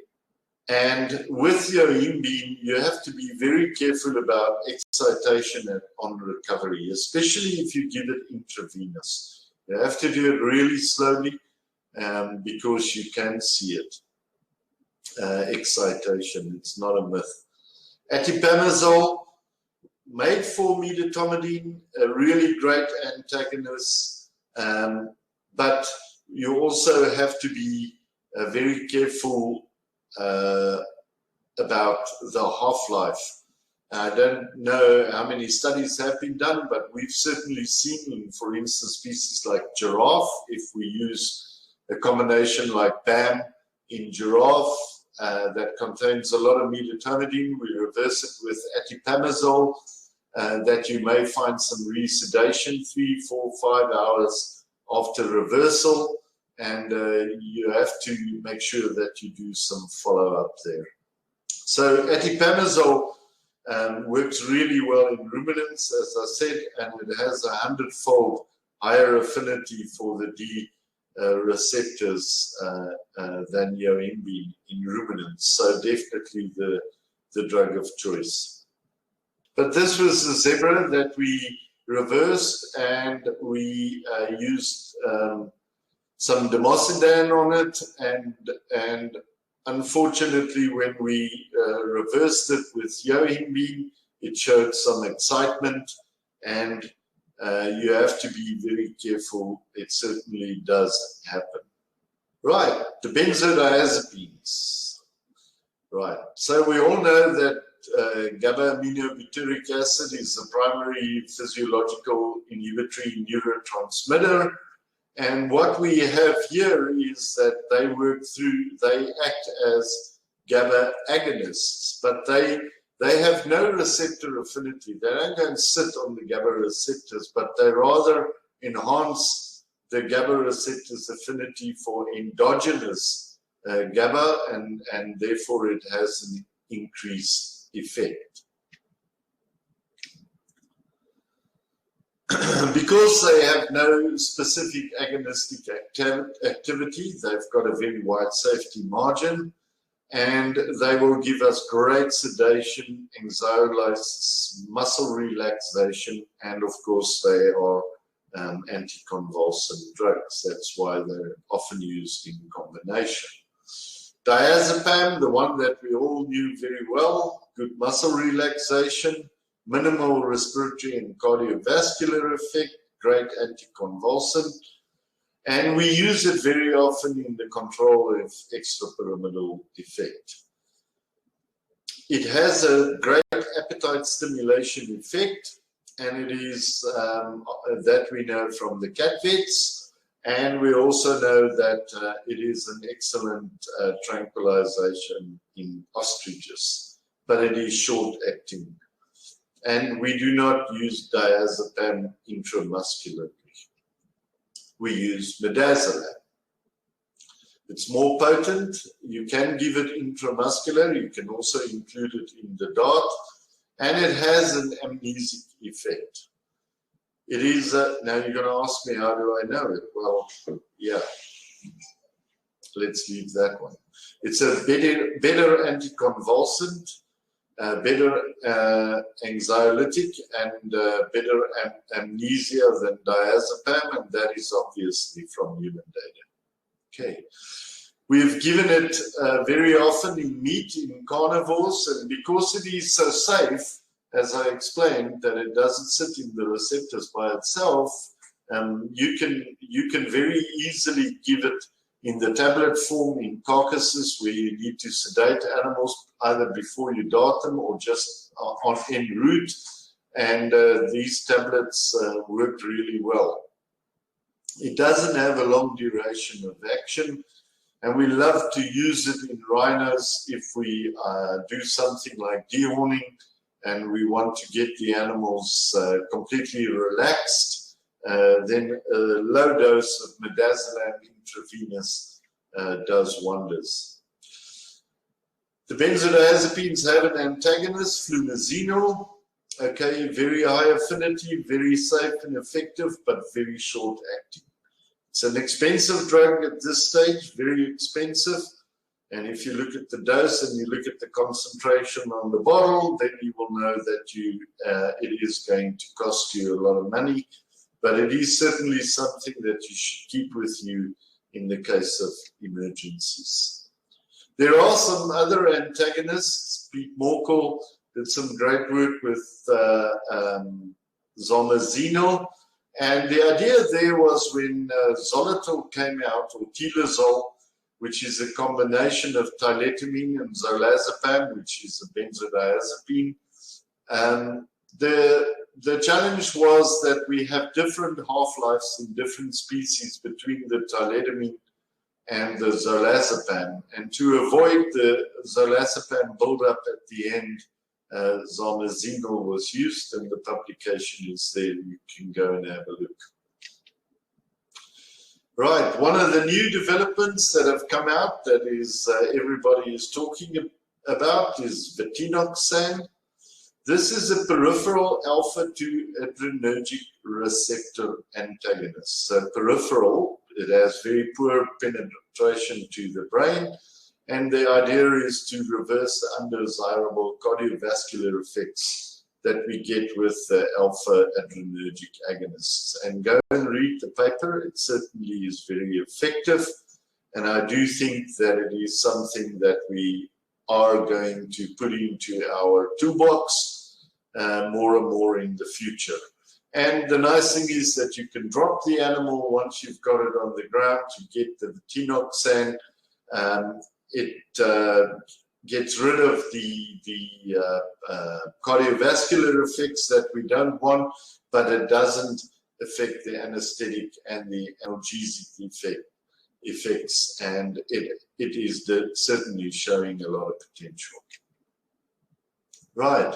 And with yohimbine, you have to be very careful about excitation on recovery, especially if you give it intravenous. You have to do it really slowly because you can see it. Excitation, it's not a myth. Atipamezole, made for medetomidine, a really great antagonist, but you also have to be very careful about the half-life. I don't know how many studies have been done, but we've certainly seen in, for instance, species like giraffe, if we use a combination like BAM in giraffe that contains a lot of medetomidine, we reverse it with atipamezole, that you may find some resedation 3, 4, 5 hours after reversal. And you have to make sure that you do some follow-up there. So atipamezole works really well in ruminants, as I said, and it has 100-fold higher affinity for the receptors than yohimbine in ruminants. So definitely the drug of choice. But this was a zebra that we reversed, and we used some democidane on it, and unfortunately when we reversed it with yohimbine, it showed some excitement, and you have to be very careful. It certainly does happen. Right, the benzodiazepines. Right, so we all know that GABA-aminobutyric acid is the primary physiological inhibitory neurotransmitter. And what we have here is that they act as GABA agonists, but they have no receptor affinity. They don't go and sit on the GABA receptors, but they rather enhance the GABA receptors' affinity for endogenous GABA, and therefore it has an increased effect. Because they have no specific agonistic activity, they've got a very wide safety margin, and they will give us great sedation, anxiolysis, muscle relaxation, and of course they are anticonvulsant drugs. That's why they're often used in combination. Diazepam, the one that we all knew very well, good muscle relaxation, minimal respiratory and cardiovascular effect, great anticonvulsant, and we use it very often in the control of extrapyramidal effect. It has a great appetite stimulation effect, and it is that we know from the cat vets, and we also know that it is an excellent tranquilization in ostriches, but it is short-acting. And we do not use diazepam intramuscularly. We use midazolam. It's more potent. You can give it intramuscular. You can also include it in the dart, and it has an amnesic effect. It is, now you're going to ask me, how do I know it? Well, yeah, let's leave that one. It's a better anticonvulsant, better anxiolytic, and better amnesia than diazepam, and that is obviously from human data. Okay, we've given it very often in meat, in carnivores, and because it is so safe, as I explained, that it doesn't sit in the receptors by itself, you can very easily give it in the tablet form in carcasses where you need to sedate animals either before you dart them or just en route, and these tablets work really well. It doesn't have a long duration of action, and we love to use it in rhinos if we do something like dehorning and we want to get the animals completely relaxed. Then a low dose of midazolam intravenous does wonders. The benzodiazepines have an antagonist, flumazenil. Okay, very high affinity, very safe and effective, but very short acting. It's an expensive drug at this stage, very expensive. And if you look at the dose and you look at the concentration on the bottle, then you will know that it is going to cost you a lot of money. But it is certainly something that you should keep with you in the case of emergencies. There are some other antagonists. Pete Morkel did some great work with zomazenil. And the idea there was when Zolitol came out, or Tilazol, which is a combination of tiletamine and zolazepam, which is a benzodiazepine. The challenge was that we have different half-lives in different species between the tiletamine and the zolazepam. And to avoid the zolazepam buildup at the end, zomazenil was used, and the publication is there. You can go and have a look. Right, one of the new developments that have come out that is everybody is talking about is vetinoxan. This is a peripheral alpha-2 adrenergic receptor antagonist. So peripheral it has very poor penetration to the brain, and the idea is to reverse the undesirable cardiovascular effects that we get with alpha adrenergic agonists. And go and read the paper. It certainly is very effective, and I do think that it is something that we are going to put into our toolbox more and more in the future. And the nice thing is that you can drop the animal once you've got it on the ground to get the tinoxan. It gets rid of the cardiovascular effects that we don't want, but it doesn't affect the anesthetic and the analgesic effects, and it is certainly showing a lot of potential. Right.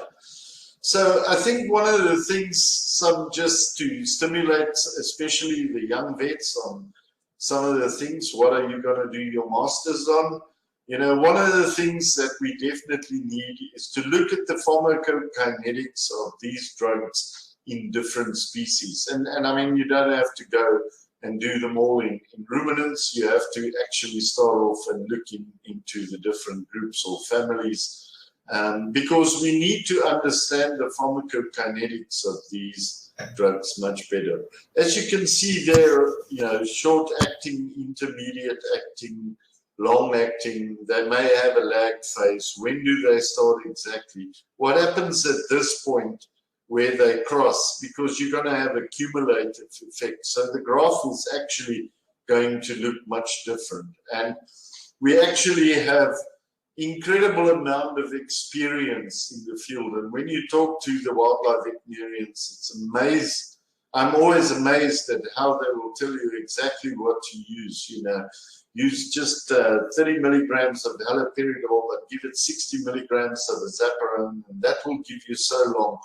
So I think one of the things, just to stimulate, especially the young vets, on some of the things, what are you going to do your masters on? You know, one of the things that we definitely need is to look at the pharmacokinetics of these drugs in different species. And I mean, you don't have to go and do them all in ruminants. You have to actually start off and look into the different groups or families, because we need to understand the pharmacokinetics of these drugs much better. As you can see there, you know, short-acting, intermediate-acting, long-acting, they may have a lag phase. When do they start exactly? What happens at this point where they cross? Because you're going to have a cumulative effect. So the graph is actually going to look much different. And we actually have incredible amount of experience in the field. And when you talk to the wildlife veterinarians, it's amazing. I'm always amazed at how they will tell you exactly what to use. You know, use just 30 milligrams of haloperidol, but give it 60 milligrams of azaparone, and that will give you so long.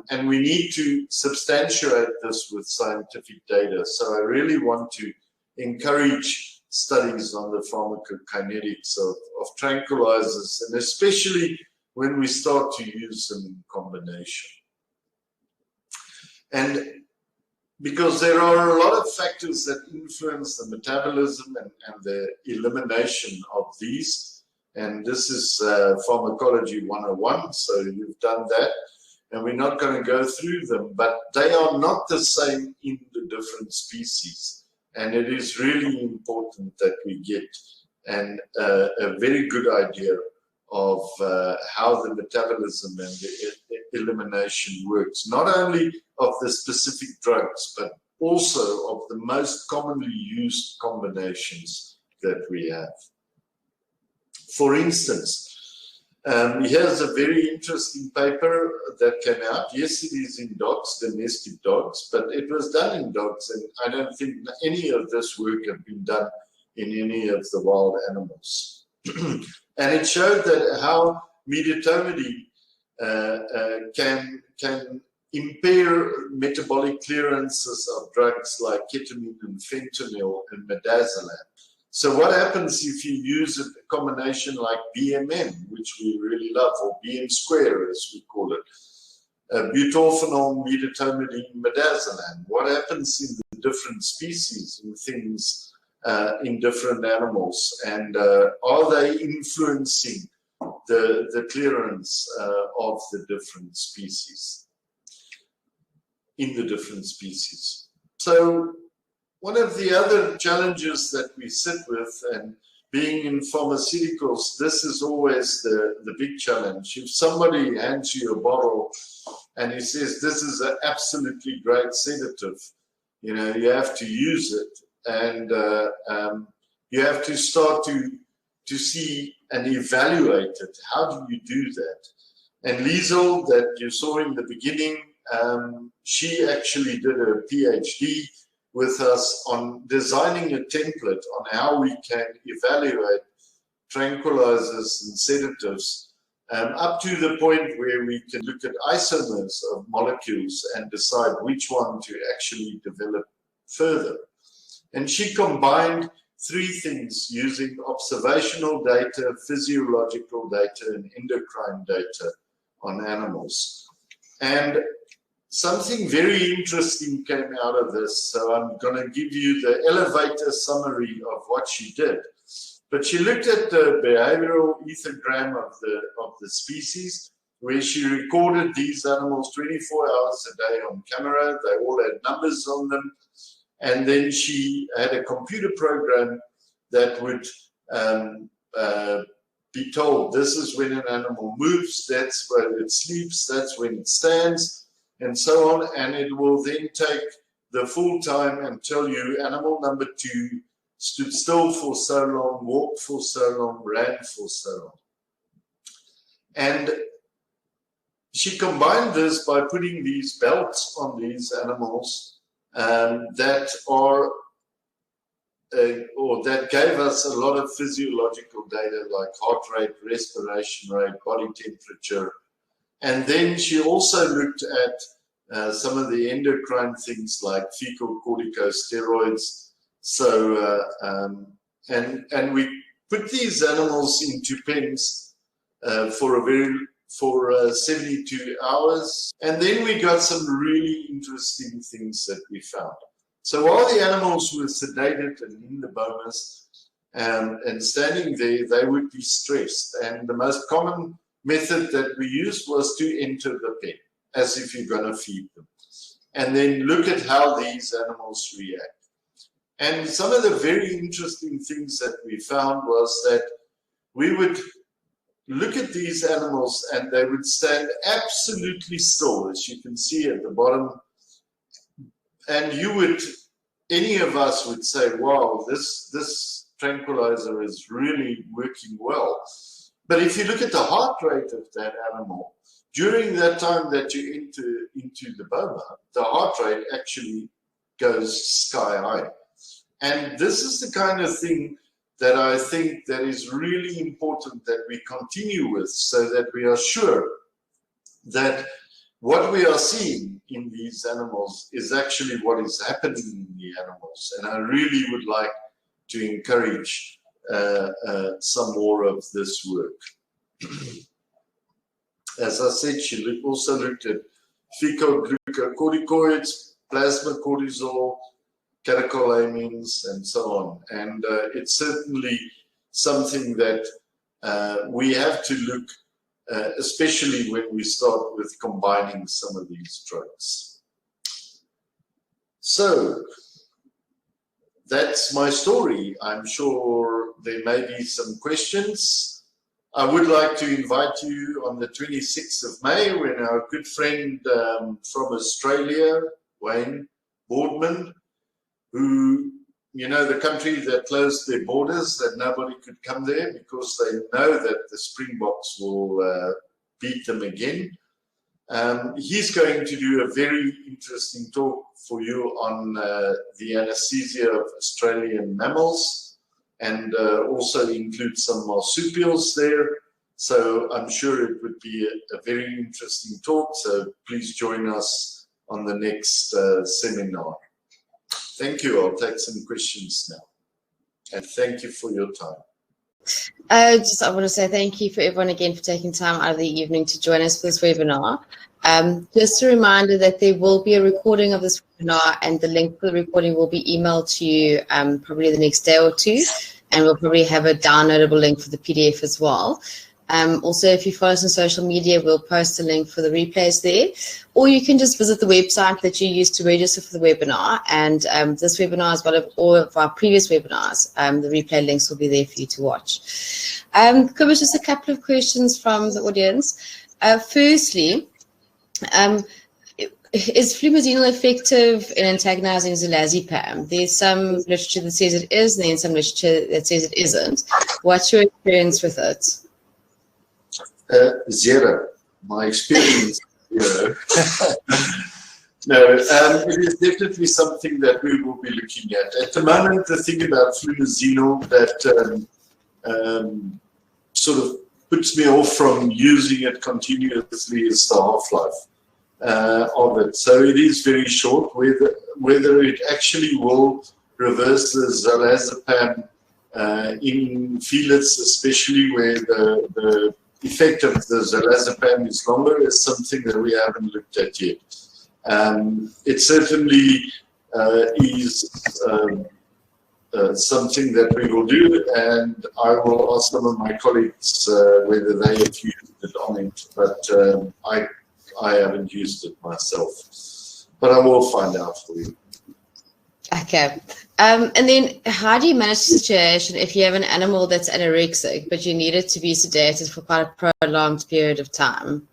And we need to substantiate this with scientific data. So I really want to encourage studies on the pharmacokinetics of tranquilizers, and especially when we start to use them in combination. And because there are a lot of factors that influence the metabolism and the elimination of these, and this is Pharmacology 101, so you've done that, and we're not going to go through them, but they are not the same in the different species. And it is really important that we get a very good idea of how the metabolism and the elimination works, not only of the specific drugs, but also of the most commonly used combinations that we have. For instance, here's a very interesting paper that came out. Yes, it is in dogs, domestic dogs, but it was done in dogs, and I don't think any of this work had been done in any of the wild animals. And it showed that how medetomidine can impair metabolic clearances of drugs like ketamine and fentanyl and midazolam. So what happens if you use a combination like BMN, which we really love, or BM square as we call it, butorphanol, medetomidine, midazolam? What happens in the different species and things in different animals? And are they influencing the clearance of the different species, in the different species? So one of the other challenges that we sit with, and being in pharmaceuticals, this is always the big challenge. If somebody hands you a bottle and he says, this is an absolutely great sedative, you know, you have to use it, and you have to start to see and evaluate it. How do you do that? And Liesel, that you saw in the beginning, she actually did a PhD with us on designing a template on how we can evaluate tranquilizers and sedatives, up to the point where we can look at isomers of molecules and decide which one to actually develop further. And she combined three things using observational data, physiological data, and endocrine data on animals. And something very interesting came out of this. So I'm going to give you the elevator summary of what she did. But she looked at the behavioral ethogram of the species, where she recorded these animals 24 hours a day on camera. They all had numbers on them. And then she had a computer program that would be told, this is when an animal moves, that's when it sleeps, that's when it stands, and so on. And it will then take the full time and tell you animal number 2 stood still for so long, walked for so long, ran for so long. And she combined this by putting these belts on these animals that are or that gave us a lot of physiological data like heart rate, respiration rate, body temperature. And then she also looked at some of the endocrine things like fecal corticosteroids. So, and we put these animals into pens for 72 hours. And then we got some really interesting things that we found. So while the animals were sedated and in the bomas and standing there, they would be stressed. And the most common method that we used was to enter the pen, as if you're going to feed them. And then look at how these animals react. And some of the very interesting things that we found was that we would look at these animals and they would stand absolutely still, as you can see at the bottom. And any of us would say, wow, this tranquilizer is really working well. But if you look at the heart rate of that animal, during that time that you enter into the boma, the heart rate actually goes sky high. And this is the kind of thing that I think that is really important that we continue with, so that we are sure that what we are seeing in these animals is actually what is happening in the animals. And I really would like to encourage some more of this work. As I said, she also looked at fecal glucocorticoids, plasma cortisol, catecholamines, and so on. And it's certainly something that we have to look, especially when we start with combining some of these drugs. So that's my story. I'm sure there may be some questions. I would like to invite you on the 26th of May when our good friend from Australia, Wayne Boardman, who, you know, the country that closed their borders, that nobody could come there because they know that the Springboks will beat them again. He's going to do a very interesting talk for you on the anesthesia of Australian mammals, and also include some marsupials there. So I'm sure it would be a very interesting talk. So please join us on the next seminar. Thank you. I'll take some questions now. And thank you for your time. I want to say thank you for everyone again for taking time out of the evening to join us for this webinar. Just a reminder that there will be a recording of this webinar, and the link for the recording will be emailed to you probably the next day or two, and we'll probably have a downloadable link for the PDF as well. Also, if you follow us on social media, we'll post a link for the replays there, or you can just visit the website that you used to register for the webinar. And this webinar, as well as all of our previous webinars, the replay links will be there for you to watch. Kubis, just a couple of questions from the audience. Firstly, is flumazenil effective in antagonizing zolazepam? There's some literature that says it is, and then some literature that says it isn't. What's your experience with it? Zero. My experience, zero. No, it is definitely something that we will be looking at. At the moment, the thing about flumazenil that sort of puts me off from using it continuously is the half-life of it. So it is very short. Whether it actually will reverse the zolazepam in felids, especially where the effect of the zolazepam is longer, is something that we haven't looked at yet. It certainly is something that we will do, and I will ask some of my colleagues whether they have used it on it, but I haven't used it myself, but I will find out for you. Okay. And then how do you manage the situation if you have an animal that's anorexic, but you need it to be sedated for quite a prolonged period of time?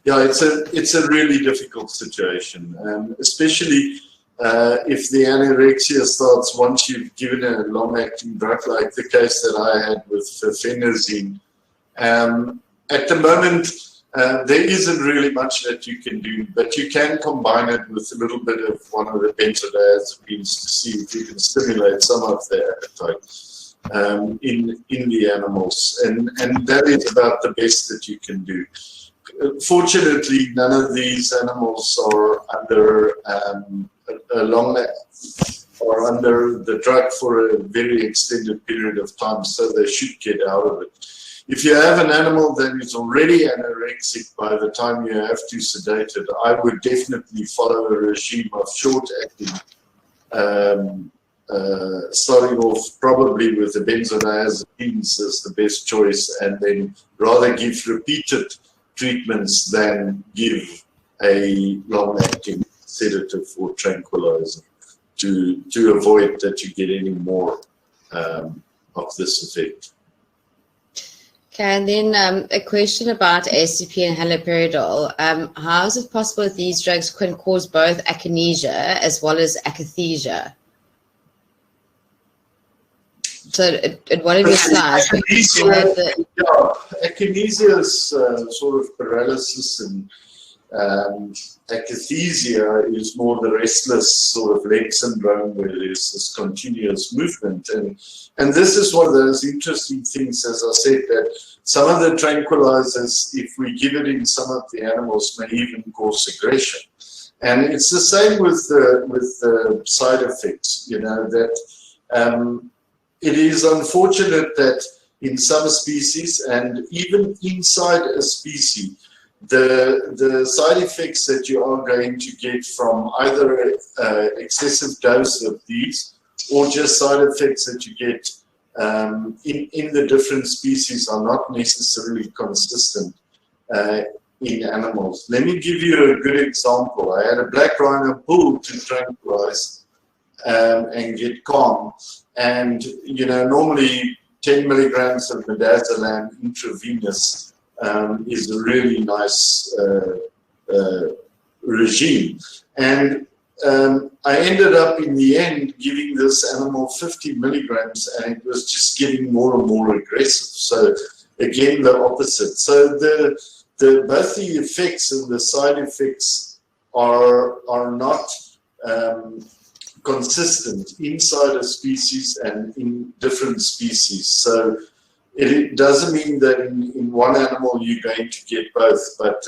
Yeah, it's a really difficult situation, especially if the anorexia starts once you've given a long-acting drug, like the case that I had with fenazine. At the moment, there isn't really much that you can do, but you can combine it with a little bit of one of the benzodiazepines to see if you can stimulate some of their appetite in the animals, and that is about the best that you can do. Fortunately, none of these animals are under under the drug for a very extended period of time, so they should get out of it. If you have an animal that is already anorexic by the time you have to sedate it, I would definitely follow a regime of short-acting, starting off probably with the benzodiazepines as the best choice, and then rather give repeated treatments than give a long-acting sedative or tranquilizer to avoid that you get any more of this effect. Okay, and then a question about ACP and haloperidol. How is it possible that these drugs can cause both akinesia as well as akathisia? So at one of your slides, you have the... Yeah, akinesia is sort of paralysis, and akathisia is more the restless sort of leg syndrome where there's this continuous movement. And this is one of those interesting things, as I said, that some of the tranquilizers, if we give it in some of the animals, may even cause aggression. And it's the same with the side effects, you know, that it is unfortunate that in some species, and even inside a species, the side effects that you are going to get from either excessive dose of these or just side effects that you get in the different species are not necessarily consistent in animals. Let me give you a good example. I had a black rhino bull to tranquilize and get calm, and you know, normally 10 milligrams of midazolam intravenous is a really nice regime. And I ended up in the end giving this animal 50 milligrams, and it was just getting more and more aggressive. So again, the opposite. So both the effects and the side effects are not consistent inside a species and in different species. So it doesn't mean that in one animal you're going to get both, but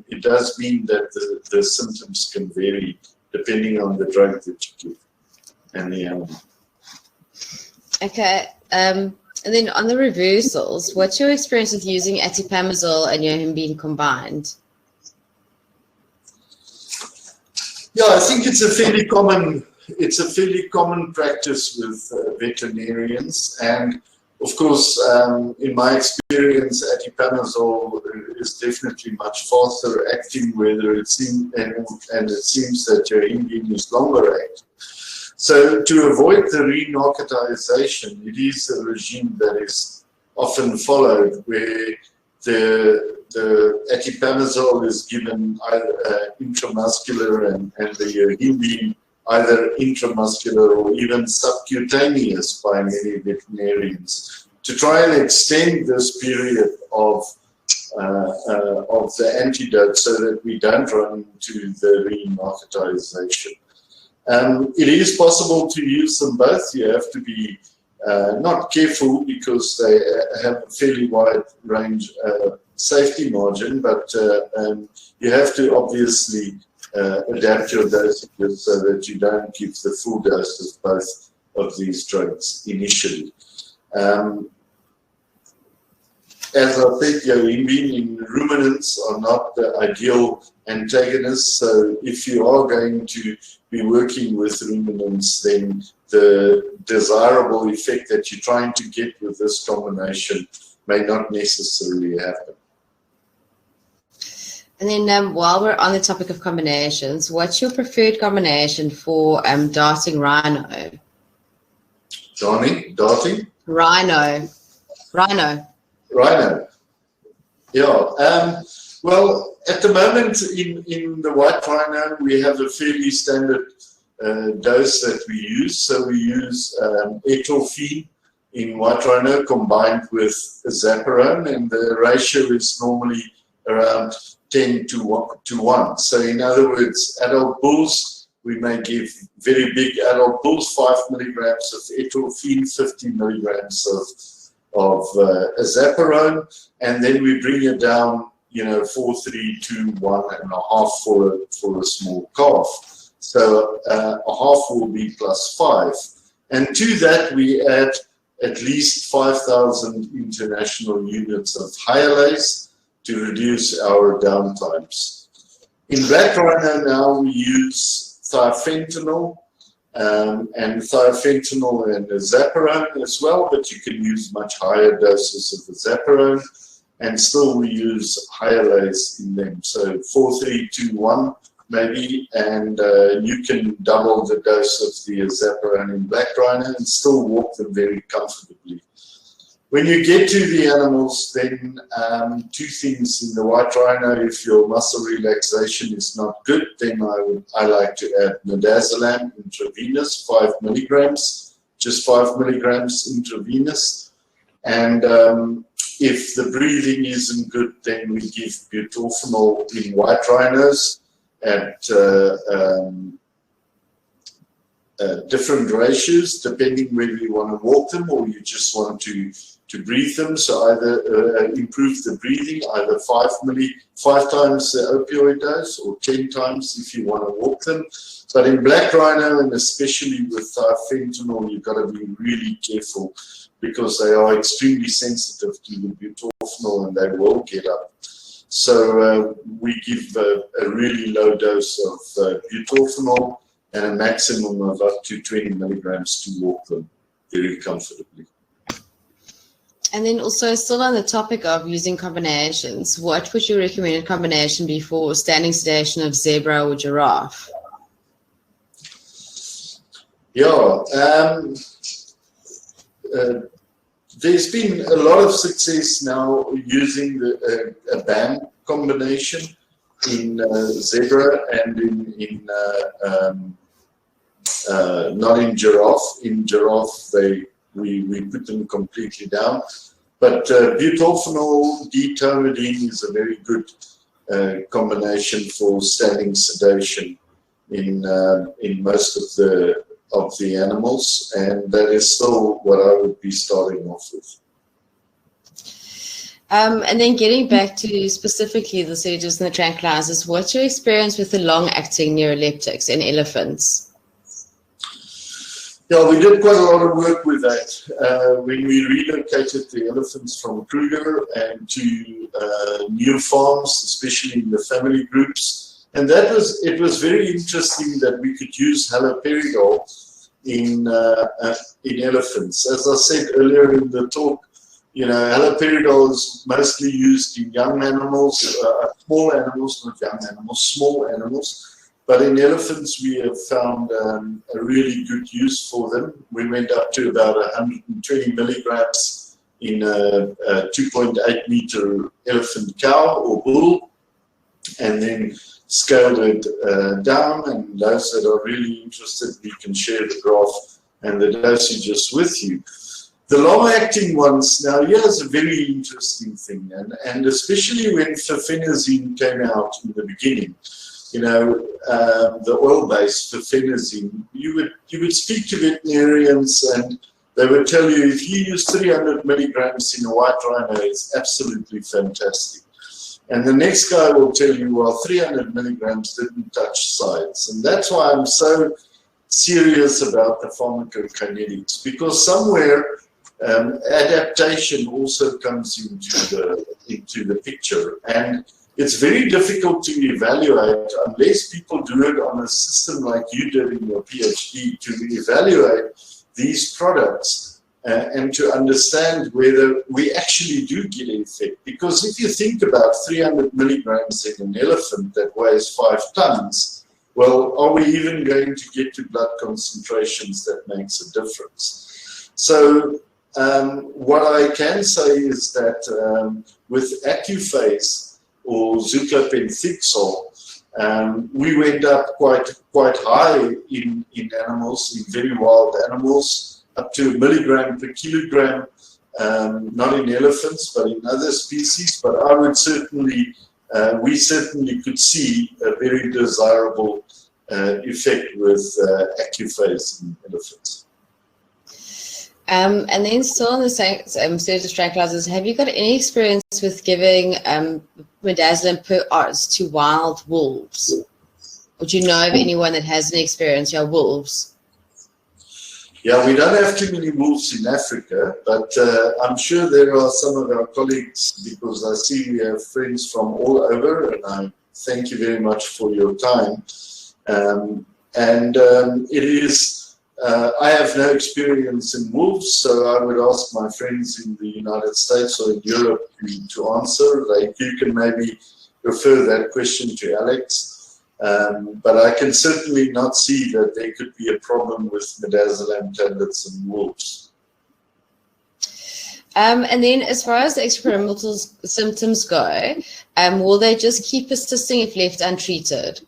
it does mean that the symptoms can vary depending on the drug that you give and the animal. Okay. And then on the reversals, what's your experience with using atipamezole and yohimbine combined? Yeah, I think it's a fairly common practice with veterinarians, and of course, in my experience, atipamezole is definitely much faster acting, whether it seems and it seems that yohimbine is longer acting. So to avoid the re-narcotization, it is a regime that is often followed, where the atipamezole is given either intramuscular and the yohimbine either intramuscular or even subcutaneous by many veterinarians, to try and extend this period of the antidote so that we don't run into the re-narcotization. It is possible to use them both. You have to be not careful because they have a fairly wide range safety margin, but you have to obviously adapt your dosages so that you don't give the full dose of both of these drugs initially. as I said, yohimbine in ruminants are not the ideal antagonists. So if you are going to be working with ruminants, then the desirable effect that you're trying to get with this combination may not necessarily happen. And then while we're on the topic of combinations, what's your preferred combination for darting rhino? Johnny, darting? Rhino. Yeah. Well, at the moment in the white rhino, we have a fairly standard dose that we use. So we use atropine in white rhino combined with zaparone, and the ratio is normally around 10 to 1. So in other words, adult bulls, we may give very big adult bulls 5 milligrams of atropine, 50 milligrams of zaparone, and then we bring it down, 4:3 to 1.5 for a small calf. So a half will be +5. And to that we add at least 5,000 international units of hyalase to reduce our downtimes. In black rhino now we use thiofentanil and thiofentanil and zaparone as well, but you can use much higher doses of the zaparone, and still we use hyalase in them. So 4:3 to 1 maybe, and you can double the dose of the zaparone in black rhino and still walk them very comfortably. When you get to the animals, then two things in the white rhino. If your muscle relaxation is not good, then I like to add midazolam intravenous, 5 milligrams, just 5 milligrams intravenous. And if the breathing isn't good, then we give butorphanol in white rhinos at different ratios, depending whether you want to walk them or you just want to breathe them. So either improve the breathing, either 5 times the opioid dose or 10 times if you want to walk them. But in black rhino, and especially with thiofentanil, you've got to be really careful because they are extremely sensitive to the butorphanol and they will get up. So we give a really low dose of butorphanol and a maximum of up to 20 milligrams to walk them very comfortably. And then also, still on the topic of using combinations, what would your recommended combination be for standing sedation of zebra or giraffe? Yeah, there's been a lot of success now using a BAM combination in zebra and in not in giraffe. In giraffe, we put them completely down. But butorphanol D-tomidine is a very good combination for standing sedation in most of the animals, and that is still what I would be starting off with. And then getting back to specifically the sedatives and the tranquilizers, what's your experience with the long-acting neuroleptics in elephants? Yeah, we did quite a lot of work with that when we relocated the elephants from Kruger and to new farms, especially in the family groups. And it was very interesting that we could use haloperidol in elephants. As I said earlier in the talk, haloperidol is mostly used in young animals, small animals, not young animals, small animals. But in elephants, we have found a really good use for them. We went up to about 120 milligrams in a 2.8 meter elephant cow or bull, and then scaled it down. And those that are really interested, we can share the graph and the dosages with you. The long-acting ones, now here's a very interesting thing, and especially when flurfenazine came out in the beginning, the oil-based flurfenazine, you would speak to veterinarians and they would tell you if you use 300 milligrams in a white rhino, it's absolutely fantastic. And the next guy will tell you, well, 300 milligrams didn't touch sides. And that's why I'm so serious about the pharmacokinetics, because somewhere adaptation also comes into the picture. And it's very difficult to evaluate unless people do it on a system like you did in your PhD, to evaluate these products and to understand whether we actually do get an effect. Because if you think about 300 milligrams in an elephant that weighs 5 tons, well, are we even going to get to blood concentrations that makes a difference? So what I can say is that with AccuPhase or Zuclopenthixol, we went up quite high in animals, in very wild animals, up to 1 milligram per kilogram, not in elephants, but in other species. But I would certainly, we certainly could see a very desirable effect with AccuPhase in elephants. And then still on the same set of tranquilizers, have you got any experience with giving midazolam per oz to wild wolves? Would you know of anyone that has any experience? Yeah, wolves. Yeah, we don't have too many wolves in Africa, but I'm sure there are some of our colleagues, because I see we have friends from all over, and I thank you very much for your time. It is, I have no experience in wolves, so I would ask my friends in the United States or in Europe to answer. You can maybe refer that question to Alex. But I can certainly not see that there could be a problem with midazolam tablets in wolves. And then as far as the experimental symptoms go, will they just keep persisting if left untreated?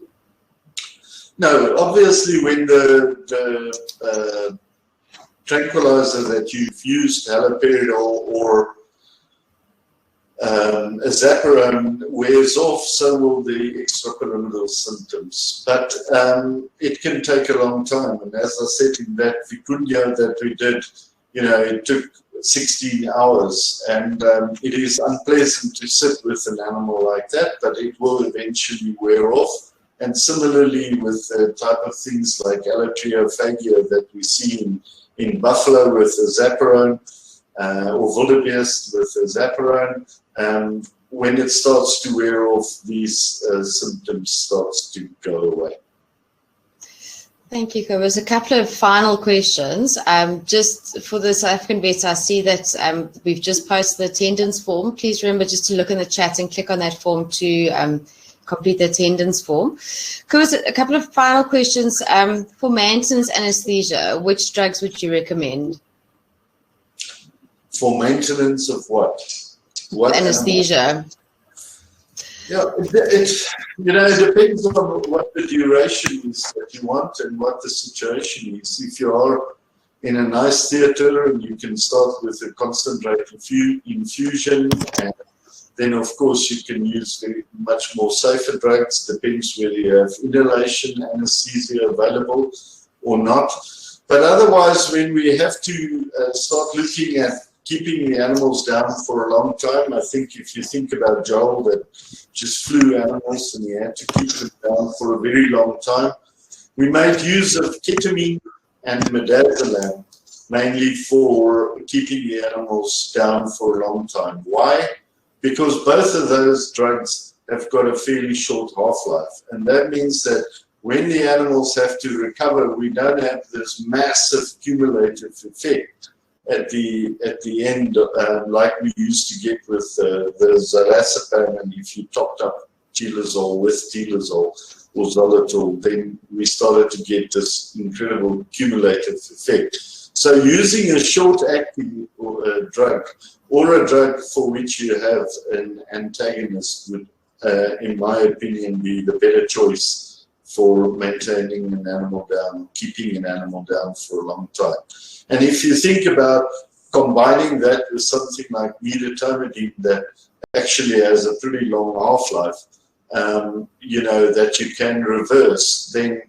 No, obviously when the tranquilizer that you've used, haloperidol or azaparone, wears off, so will the extrapyramidal symptoms. But it can take a long time. And as I said in that vicuña that we did, it took 16 hours. And it is unpleasant to sit with an animal like that, but it will eventually wear off. And similarly with the type of things like allotriophagia that we see in buffalo with azaparone, or wildebeest with azaparone, when it starts to wear off, these symptoms starts to go away. Thank you, Cobus. A couple of final questions. Just for the South African vets, I see that we've just posted the attendance form. Please remember just to look in the chat and click on that form to complete the attendance form. Cobus, a couple of final questions. For maintenance anesthesia, which drugs would you recommend? For maintenance of what? What anesthesia? Yeah, it depends on what the duration is that you want and what the situation is. If you are in a nice theater and you can start with a concentrated infusion, and then of course you can use very much more safer drugs. Depends whether you have inhalation anesthesia available or not. But otherwise, when we have to start looking at keeping the animals down for a long time, I think if you think about Joel that just flew animals and he had to keep them down for a very long time, we made use of ketamine and midazolam mainly for keeping the animals down for a long time. Why? Because both of those drugs have got a fairly short half-life, and that means that when the animals have to recover, we don't have this massive cumulative effect at the end, like we used to get with the zolazepam, and if you topped up tilazol with tilazol or xylitol, then we started to get this incredible cumulative effect. So using a short-acting drug or a drug for which you have an antagonist would, in my opinion, be the better choice for maintaining an animal down, keeping an animal down for a long time. And if you think about combining that with something like midazolam that actually has a pretty long half-life, that you can reverse, then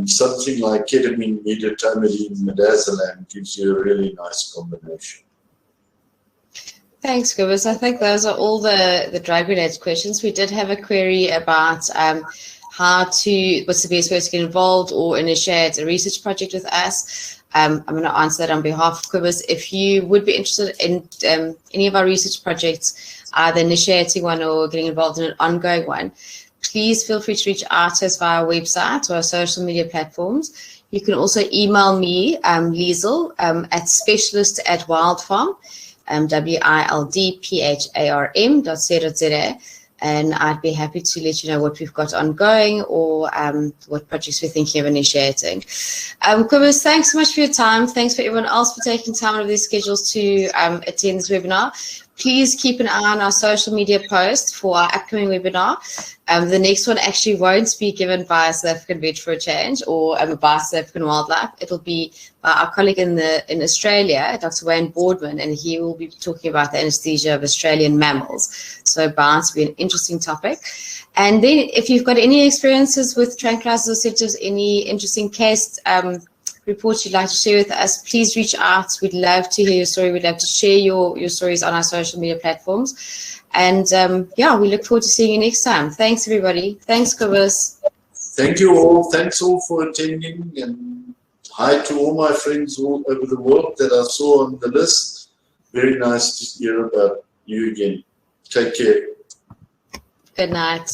something like ketamine, midazolam gives you a really nice combination. Thanks, Cobus. I think those are all the drug-related questions. We did have a query about what's the best way to get involved or initiate a research project with us. I'm going to answer that on behalf of Quibus. If you would be interested in any of our research projects, either initiating one or getting involved in an ongoing one, please feel free to reach out to us via our website or our social media platforms. You can also email me, Liesl, at specialist@wildfarm, wildpharm.co.za, and I'd be happy to let you know what we've got ongoing or what projects we're thinking of initiating. Quibus, thanks so much for your time. Thanks for everyone else for taking time out of their schedules to attend this webinar. Please keep an eye on our social media posts for our upcoming webinar. The next one actually won't be given by a South African Vet for a Change or by South African Wildlife. It'll be by our colleague in Australia, Dr. Wayne Boardman, and he will be talking about the anesthesia of Australian mammals. So bound to be an interesting topic. And then if you've got any experiences with tranquilizers or sedatives, any interesting case reports you'd like to share with us, please reach out. We'd love to hear your story. We'd love to share your stories on our social media platforms. And yeah, we look forward to seeing you next time. Thanks, everybody. Thanks, Quibus. Thank you all. Thanks all for attending. And hi to all my friends all over the world that I saw on the list. Very nice to hear about you again. Take care. Good night.